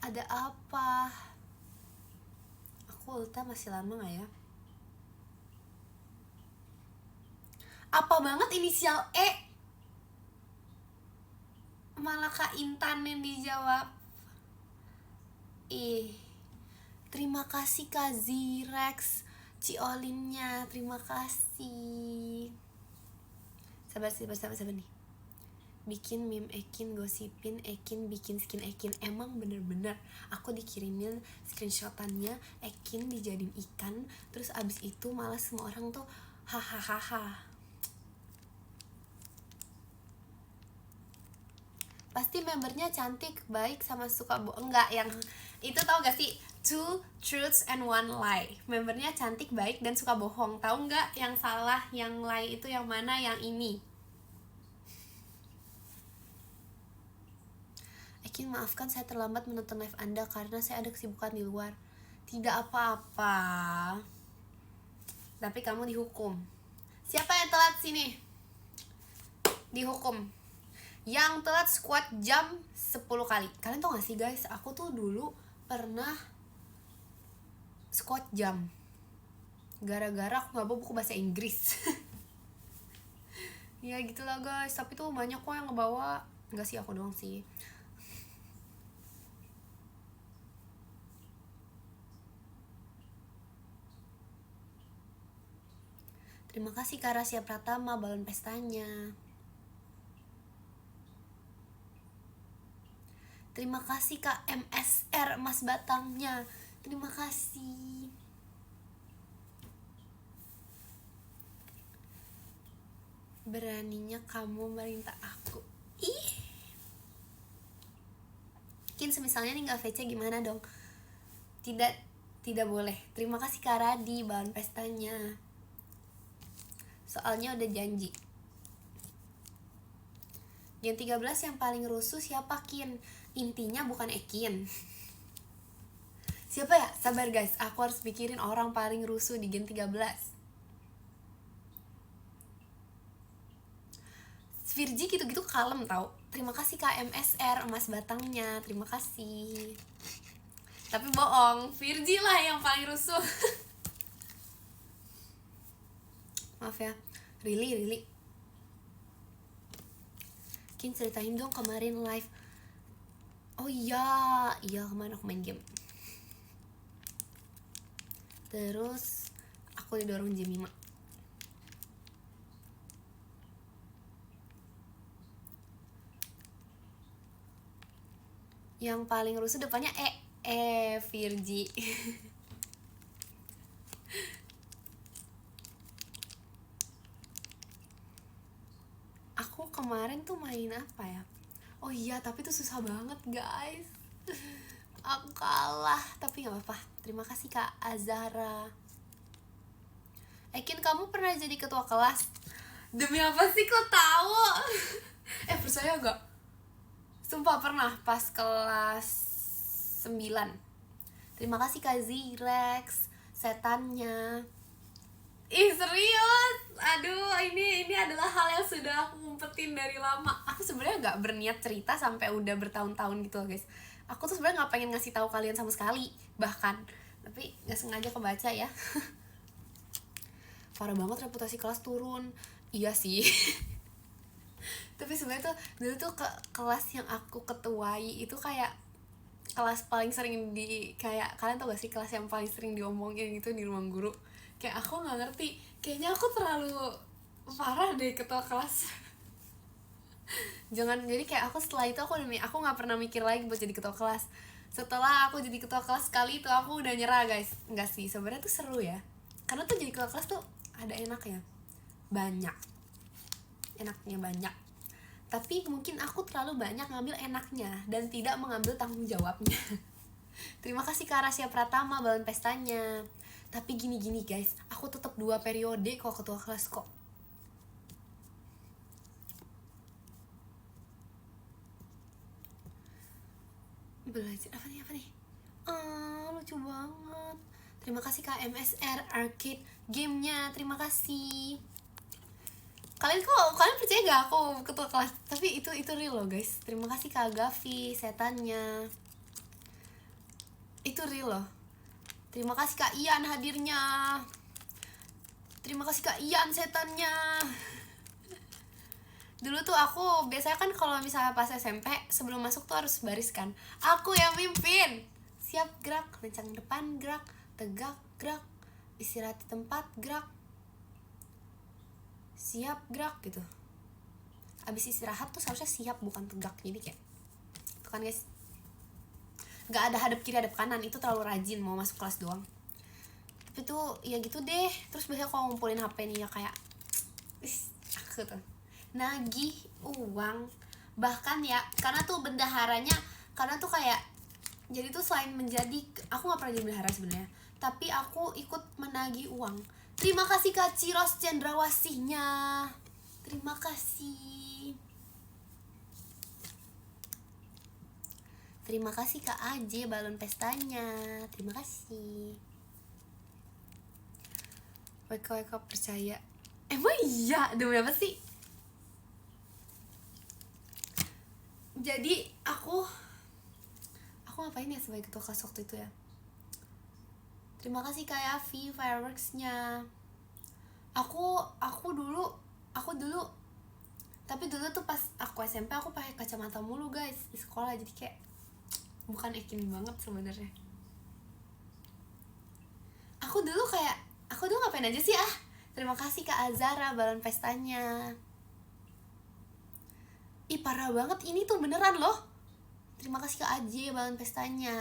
Speaker 1: Ada apa? Aku ultah masih lama gak ya? Apa banget inisial E? Malah Kak Intan yang dijawab. Terima kasih Kak Zirex Ciolinnya, terima kasih. Sabar nih. Bikin meme Ekin, gosipin Ekin, bikin skin Ekin. Emang bener-bener aku dikirimin screenshotannya Ekin dijadiin ikan, terus abis itu malah semua orang tuh hahaha. Pasti membernya cantik, baik, sama suka enggak, yang itu tau gak sih? 2 truths and 1 lie. Membernya cantik, baik, dan suka bohong. Tahu nggak yang salah, yang lie itu yang mana? Yang ini. Ekin, maafkan saya terlambat menonton live Anda karena saya ada kesibukan di luar. Tidak apa-apa. Tapi kamu dihukum. Siapa yang telat sini? Dihukum. Yang telat squat jam 10 kali. Kalian tau gak sih guys, aku tuh dulu pernah squat jam gara-gara aku gak bawa buku bahasa Inggris. Ya gitulah guys, tapi tuh banyak kok yang ngebawa. Enggak sih, aku doang sih. Terima kasih Kak Rasya Pratama balon pestanya. Terima kasih Kak MSR emas batangnya. Terima kasih. Beraninya kamu merintah aku. Mungkin semisalnya nih gak VC gimana dong? Tidak boleh. Terima kasih Kak Radi balon pestanya. Soalnya udah janji. Gen 13 yang paling rusuh siapa Kin? Intinya bukan Ekin. Siapa ya? Sabar guys, aku harus pikirin orang paling rusuh di Gen 13. Virgi gitu-gitu kalem tau. Terima kasih KMSR emas batangnya. Terima kasih. Tapi bohong, Virgi lah yang paling rusuh. Maaf ya. Really Kin, ceritain dong kemarin live. Oh iya kemarin aku main game. Terus aku didorong jam 5. Yang paling rusuh depannya Virgi. Aku kemarin tuh main apa ya? Oh iya, tapi itu susah banget guys. Aku kalah, tapi gak apa-apa. Terima kasih Kak Azara. Ekin, kamu pernah jadi ketua kelas? Demi apa sih kok tahu? Percaya gak? Sumpah pernah pas kelas 9. Terima kasih Kak Zirex setannya. Serius? Aduh, ini adalah hal yang sudah aku ngumpetin dari lama. Aku sebenarnya nggak berniat cerita sampai udah bertahun-tahun gitu loh guys. Aku tuh sebenarnya nggak pengen ngasih tahu kalian sama sekali, bahkan, tapi nggak sengaja kebaca ya. Parah banget reputasi kelas turun. Iya sih. Tapi sebenarnya tuh dulu tuh kelas yang aku ketuai itu kayak kelas paling sering kayak kalian tau gak sih kelas yang paling sering diomongin gitu di ruang guru. Kayak aku nggak ngerti, kayaknya aku terlalu parah deh ketua kelas. Jangan, jadi kayak aku setelah itu aku nggak pernah mikir lagi buat jadi ketua kelas. Setelah aku jadi ketua kelas kali itu aku udah nyerah guys. Enggak sih, sebenarnya tuh seru ya, karena tuh jadi ketua kelas tuh ada enaknya banyak. Tapi mungkin aku terlalu banyak ngambil enaknya dan tidak mengambil tanggung jawabnya. Terima kasih Kak Rasya Pratama balon pestanya. Tapi gini guys, aku tetap 2 periode kok ketua kelas kok. belajar apa nih? Lucu banget. Terima kasih Kak MSR Arcade gamenya, terima kasih. Kalian percaya gak aku ketua kelas? Tapi itu real loh guys. Terima kasih Kak Gavi setannya. Itu real loh. Terima kasih Kak Ian hadirnya. Terima kasih Kak Ian setannya. Dulu tuh aku biasanya kan kalau misalnya pas SMP sebelum masuk tuh harus baris kan. Aku yang mimpin. Siap gerak, lencang depan gerak, tegak gerak, istirahat di tempat gerak, siap gerak gitu. Abis istirahat tuh seharusnya siap bukan tegak. Jadi kayak itu kan guys, gak ada hadap kiri hadap kanan, itu terlalu rajin mau masuk kelas doang. Tapi tuh ya gitu deh. Terus biasanya kalau ngumpulin HP nih ya kayak aku tuh nagih uang. Bahkan ya karena tuh bendaharanya, karena tuh kayak jadi tuh selain menjadi, aku gak pernah jadi bendahara sebenarnya, tapi aku ikut menagih uang. Terima kasih Kak Ciros Cendrawasihnya, terima kasih. Terima kasih Kak AJ balon pestanya, terima kasih. WK percaya. Emang iya? Demi apa sih? Jadi aku ngapain ya sebagai ketua kelas waktu itu ya? Terima kasih Kak Yafi fireworksnya. Aku dulu tapi dulu tuh pas aku SMP aku pakai kacamata mulu guys di sekolah, jadi kayak bukan ekin banget sebenarnya. Aku dulu ngapain aja sih Terima kasih Kak Azara balon pestanya. Ih parah banget, ini tuh beneran loh. Terima kasih Kak AJ balon pestanya.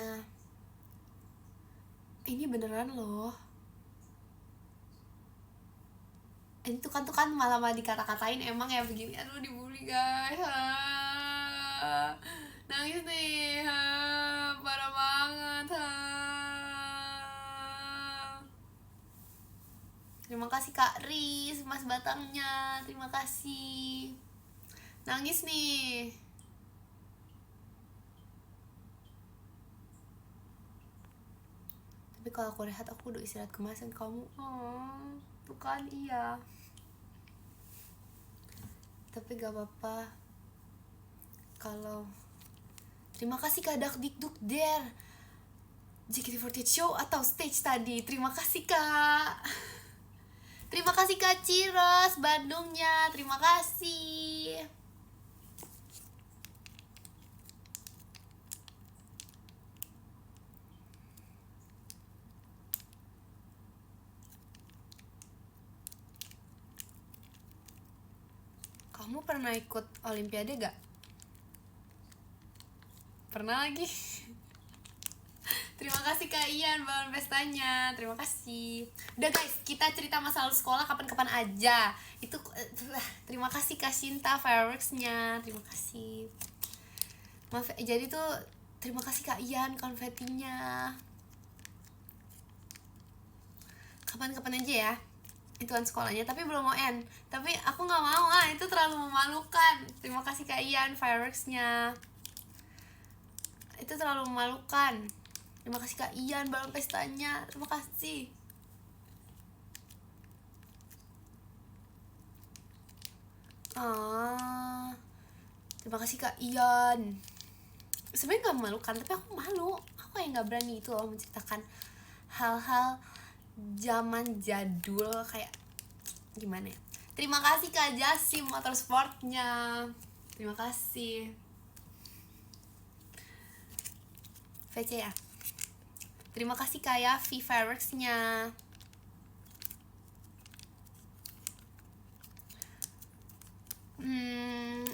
Speaker 1: Ini beneran loh. Ini tuh kan malah dikata-katain emang ya begini. Aduh dibully guys. Nangis nih. Parah banget. Terima kasih Kak Riz Mas batangnya. Terima kasih. Nangis nih. Tapi kalau aku rehat aku udah istirahat kemasan kamu. Tuh kan iya. Tapi gak apa-apa. Kalau terima kasih Kak Dakdikduk Der JKT48 show atau stage tadi. Terima kasih Kak. Terima kasih Kak Ciros Bandungnya. Terima kasih. Kamu pernah ikut olimpiade gak? Pernah lagi. Terima kasih Kak Ian balon pestanya. Terima kasih. Udah guys, kita cerita masa lalu sekolah kapan-kapan aja. Itu terima kasih Kak Sinta fireworksnya. Terima kasih. Maaf, jadi tuh terima kasih Kak Ian konfetinya. Kapan-kapan aja ya ituan sekolahnya, tapi belum mau end. Tapi aku nggak mau itu terlalu memalukan. Terima kasih Kak Ian fireworksnya. Itu terlalu memalukan. Terima kasih Kak Ian balon pestanya. Terima kasih. Terima kasih Kak Ian. Sebenarnya nggak memalukan, tapi aku malu. Aku yang nggak berani itu loh menceritakan hal-hal zaman jadul kayak gimana ya. Terima kasih Kak Jasim motorsportnya. Terima kasih. VC ya. Terima kasih Kak Yafi fireworksnya.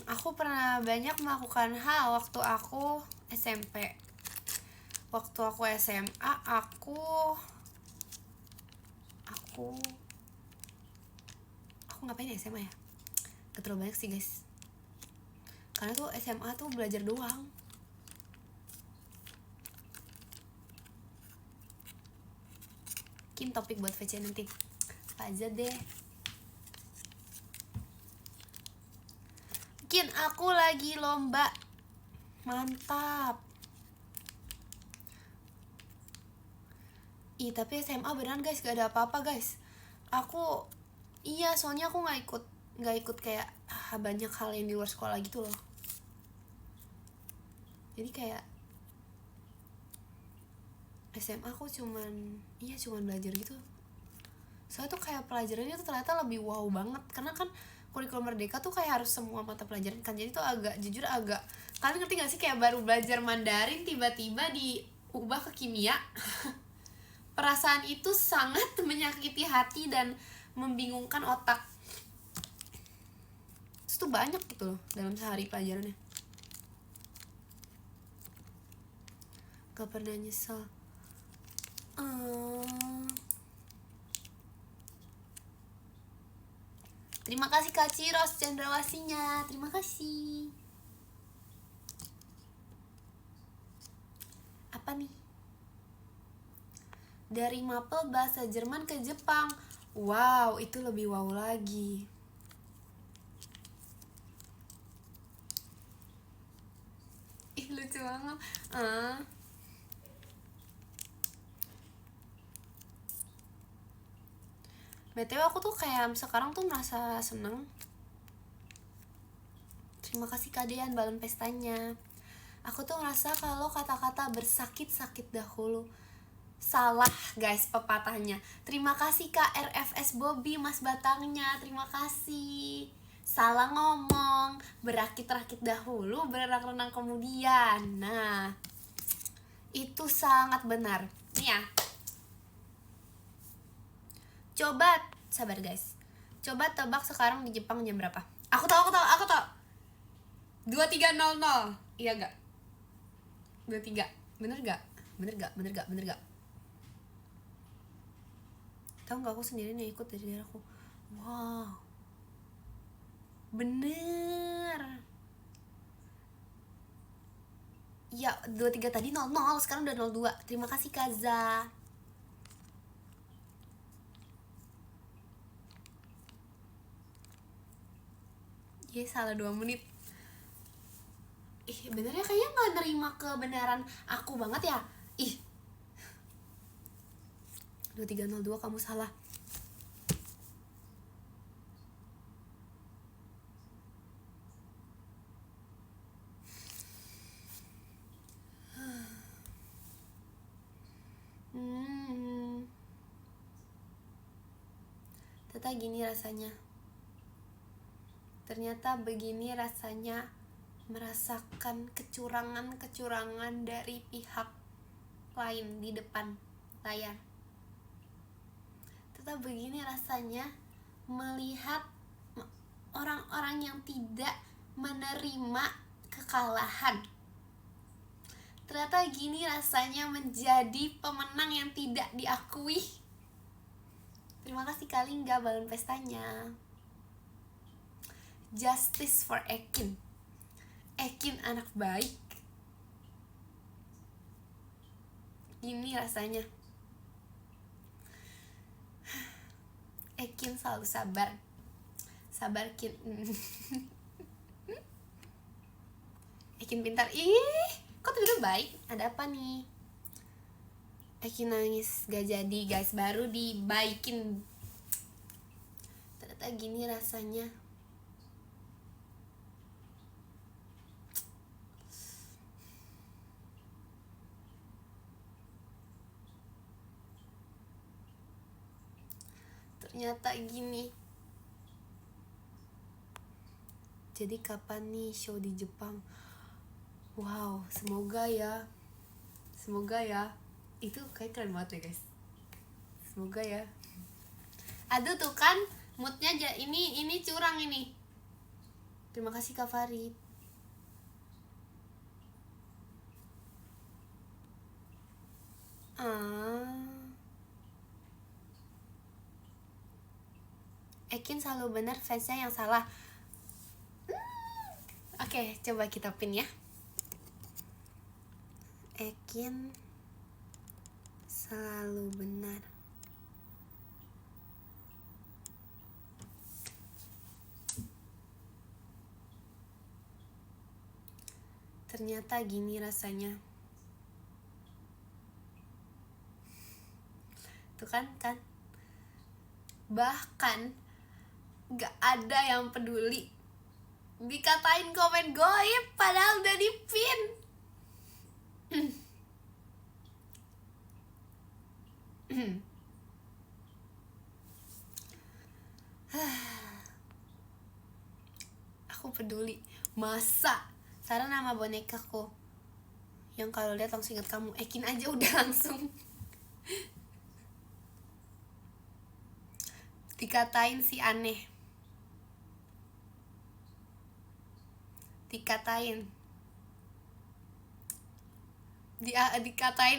Speaker 1: Aku pernah banyak melakukan hal waktu aku SMP. Waktu aku SMA aku ngapain ya SMA ya? Gak terlalu banyak sih guys. Karena tuh SMA tuh belajar doang. Mungkin topik buat VC nanti apa aja deh. Mungkin aku lagi lomba. Mantap. Ih tapi SMA beneran guys gak ada apa-apa guys. Aku iya soalnya aku nggak ikut kayak banyak hal yang di luar sekolah gitu loh. Jadi kayak SMA aku cuman belajar gitu. Soalnya tuh kayak pelajarannya tuh ternyata lebih wow banget. Karena kan kurikulum Merdeka tuh kayak harus semua mata pelajaran kan. Jadi tuh jujur agak kalian ngerti gak sih kayak baru belajar Mandarin tiba-tiba diubah ke kimia. Perasaan itu sangat menyakiti hati dan membingungkan otak. Itu banyak gitu loh dalam sehari pelajarannya. Gak pernah nyesel. Terima kasih Kak Ciros cendrawasinya. Terima kasih. Apa nih? Dari mapel bahasa Jerman ke Jepang. Wow, itu lebih wow lagi. Ih, lucu banget. BTW aku tuh kayak sekarang tuh merasa seneng. Terima kasih Kak Dean balon pestanya. Aku tuh ngerasa kalau kata-kata bersakit-sakit dahulu salah guys pepatahnya. Terima kasih Kak RFS Bobby Mas Batangnya. Terima kasih. Salah ngomong, berakit-rakit dahulu, berenang-renang kemudian. Nah, itu sangat benar. Nih ya. Coba, sabar guys. Coba tebak sekarang di Jepang jam berapa? Aku tahu. 23.00. Iya gak? 23. Bener gak? Tahu gak aku sendiri nih ikut dari daerahku. Wow. Bener. Ya, 23 tadi 00, sekarang udah 02. Terima kasih Kaza. Salah 2 menit. Benernya kayaknya gak nerima kebenaran aku banget ya. 23.02 kamu salah. Ternyata gini rasanya. Ternyata begini rasanya merasakan kecurangan dari pihak lain di depan layar. Ternyata begini rasanya melihat orang-orang yang tidak menerima kekalahan. Ternyata gini rasanya menjadi pemenang yang tidak diakui. Terima kasih Kalingga balon pestanya. Justice for Ekin. Ekin anak baik. Ini rasanya. Ekin selalu sabar. Sabar Kin. Ekin pintar. Kok tiba-tiba baik? Ada apa nih? Ekin nangis gak jadi guys, baru dibaikin. Ternyata gini rasanya. Ternyata gini. Jadi kapan nih show di Jepang? Wow, semoga ya. Itu kayak keren banget ya guys. Semoga ya. Aduh tuh kan moodnya ini curang ini. Terima kasih Kak Farid. Ekin selalu benar, fansnya yang salah. Oke, coba kita pin ya. Ekin selalu benar. Ternyata gini rasanya. Tuh kan bahkan gak ada yang peduli, dikatain komen goib padahal udah dipin. Aku peduli. Masa Sarah nama bonekaku yang kalau lihat langsung ingat kamu, Ekin aja udah langsung. Dikatain si aneh, dikatain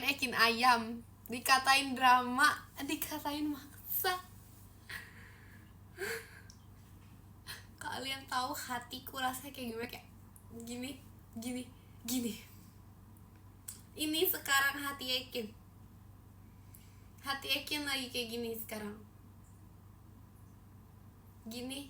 Speaker 1: Ekin ayam, dikatain drama, dikatain maksa. Kalian tahu hatiku rasanya kayak gimana, kayak gini. Ini sekarang hati Ekin lagi kayak gini sekarang. Gini.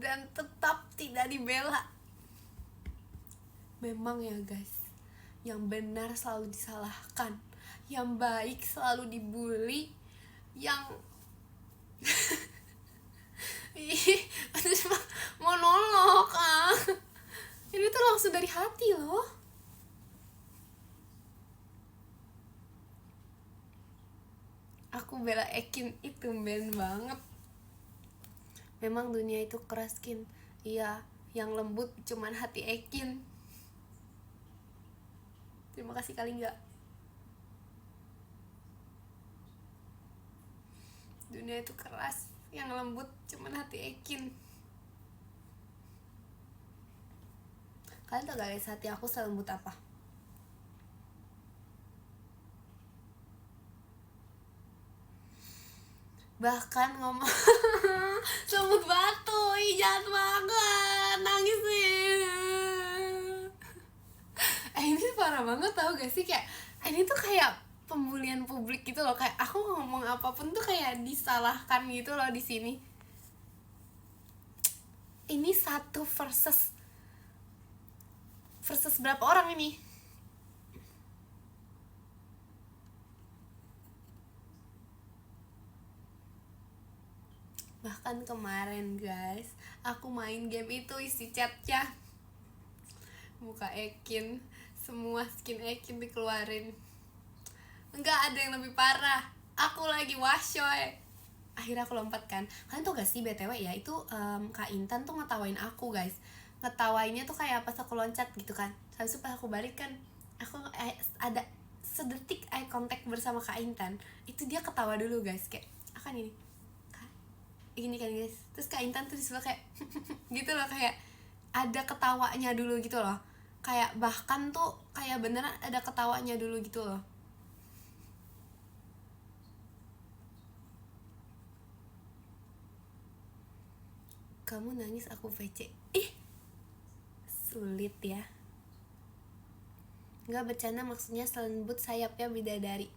Speaker 1: Dan tetap tidak dibela. Memang ya guys, yang benar selalu disalahkan, yang baik selalu dibully, yang monolog ini tuh langsung dari hati loh. Aku bela Ekin itu ben banget. Memang dunia itu keras, Kin. Iya, yang lembut cuman hati Ekin. Terima kasih kali enggak. Dunia itu keras, yang lembut cuman hati Ekin. Kalian tau gak guys, hati aku selembut apa? Bahkan ngomong semut batu, jahat banget, nangis nih. Ini parah banget tau gak sih, kayak ini tuh kayak pembulian publik gitu loh, kayak aku ngomong apapun tuh kayak disalahkan gitu loh di sini. Ini satu versus berapa orang ini? Bahkan kemarin guys, aku main game itu isi chatnya muka Ekin, semua skin Ekin dikeluarin. Enggak ada yang lebih parah, aku lagi washoy. Akhirnya aku lompat kan. Kalian tau gak sih BTW ya, itu Kak Intan tuh ngetawain aku guys. Ngetawainnya tuh kayak pas aku loncat gitu kan. Habis itu pas aku balik kan, aku ada sedetik eye contact bersama Kak Intan. Itu dia ketawa dulu guys, kayak akan ini kan guys. Terus Kak Intan tuh disuruh kayak gitu loh, kayak ada ketawanya dulu gitu loh, kayak bahkan tuh kayak beneran ada ketawanya dulu gitu loh. Kamu nangis aku VC. Sulit ya. Nggak bercanda, maksudnya selembut sayapnya bidadari.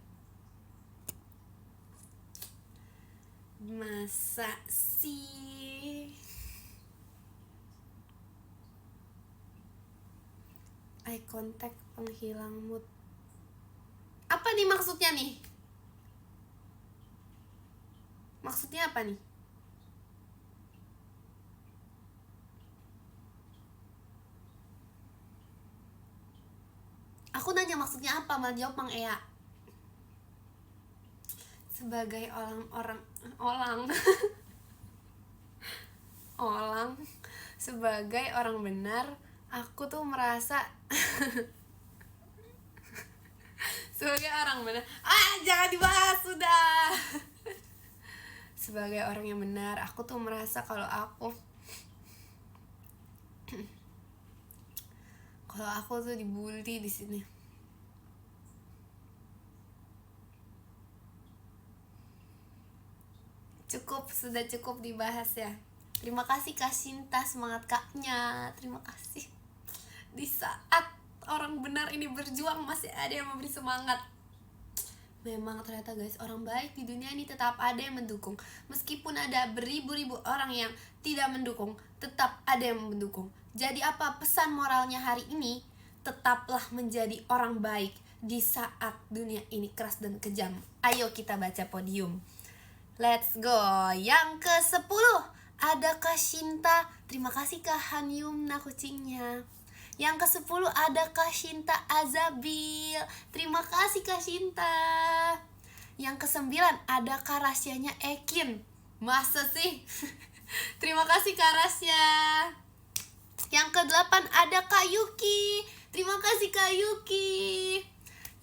Speaker 1: Masa sih? Eye contact penghilang mood. Apa nih maksudnya nih? Maksudnya apa nih? Aku nanya maksudnya apa, malah jawab Mang Ea. Sebagai sebagai orang benar, aku tuh merasa sebagai orang benar, jangan dibahas sudah. Sebagai orang yang benar, aku tuh merasa kalau aku tuh dibully di sini. sudah cukup dibahas ya. Terima kasih Kak Sinta, semangat Kaknya. Terima kasih. Di saat orang benar ini berjuang, masih ada yang memberi semangat. Memang ternyata guys, orang baik di dunia ini tetap ada yang mendukung. Meskipun ada beribu-ribu orang yang tidak mendukung, tetap ada yang mendukung. Jadi apa pesan moralnya hari ini? Tetaplah menjadi orang baik di saat dunia ini keras dan kejam. Ayo kita baca podium. Let's go. Yang ke-10 ada Kak Shinta. Terima kasih Kak Hanyumna kucingnya. Yang ke-10 ada Kak Shinta Azabil. Terima kasih Kak Shinta. Yang ke-9 ada Kak Rasyanya Ekin. Masa sih? Terima kasih Kak Rasya. Yang ke-8 ada Kak Yuki. Terima kasih Kak Yuki.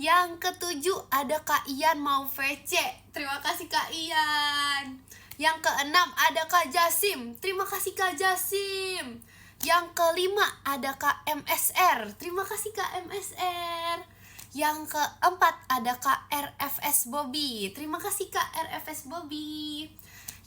Speaker 1: Yang ke-7 ada Kak Ian mau VC. Terima kasih Kak Ian. Yang ke-6 ada Kak Jasim. Terima kasih Kak Jasim. Yang ke-5 ada Kak MSR. Terima kasih Kak MSR. Yang ke-4 ada Kak RFS Bobby. Terima kasih Kak RFS Bobby.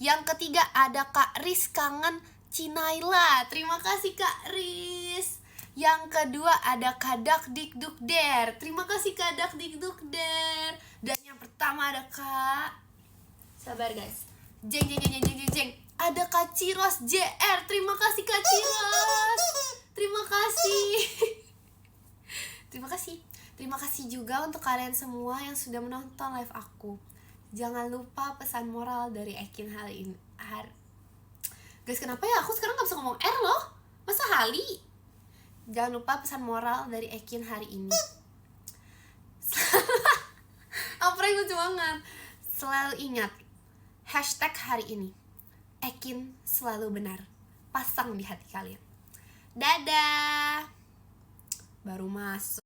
Speaker 1: Yang ketiga ada Kak Riz Kangen Cinaila. Terima kasih Kak Riz. Yang kedua ada Kak Dakdikdukder. Terima kasih Kak Dakdikdukder. Dan yang pertama ada Kak, sabar guys, jeng. Ada Kak Ciros JR. Terima kasih Kak Ciros. Terima kasih. Terima kasih juga untuk kalian semua yang sudah menonton live aku. Jangan lupa pesan moral dari Ekin hari ini. Guys, kenapa ya aku sekarang gak bisa ngomong R loh? Masa Hali? Jangan lupa pesan moral dari Ekin hari ini. Apa yang lucu banget. Selalu ingat hashtag hari ini, Ekin selalu benar. Pasang di hati kalian. Dadah. Baru masuk.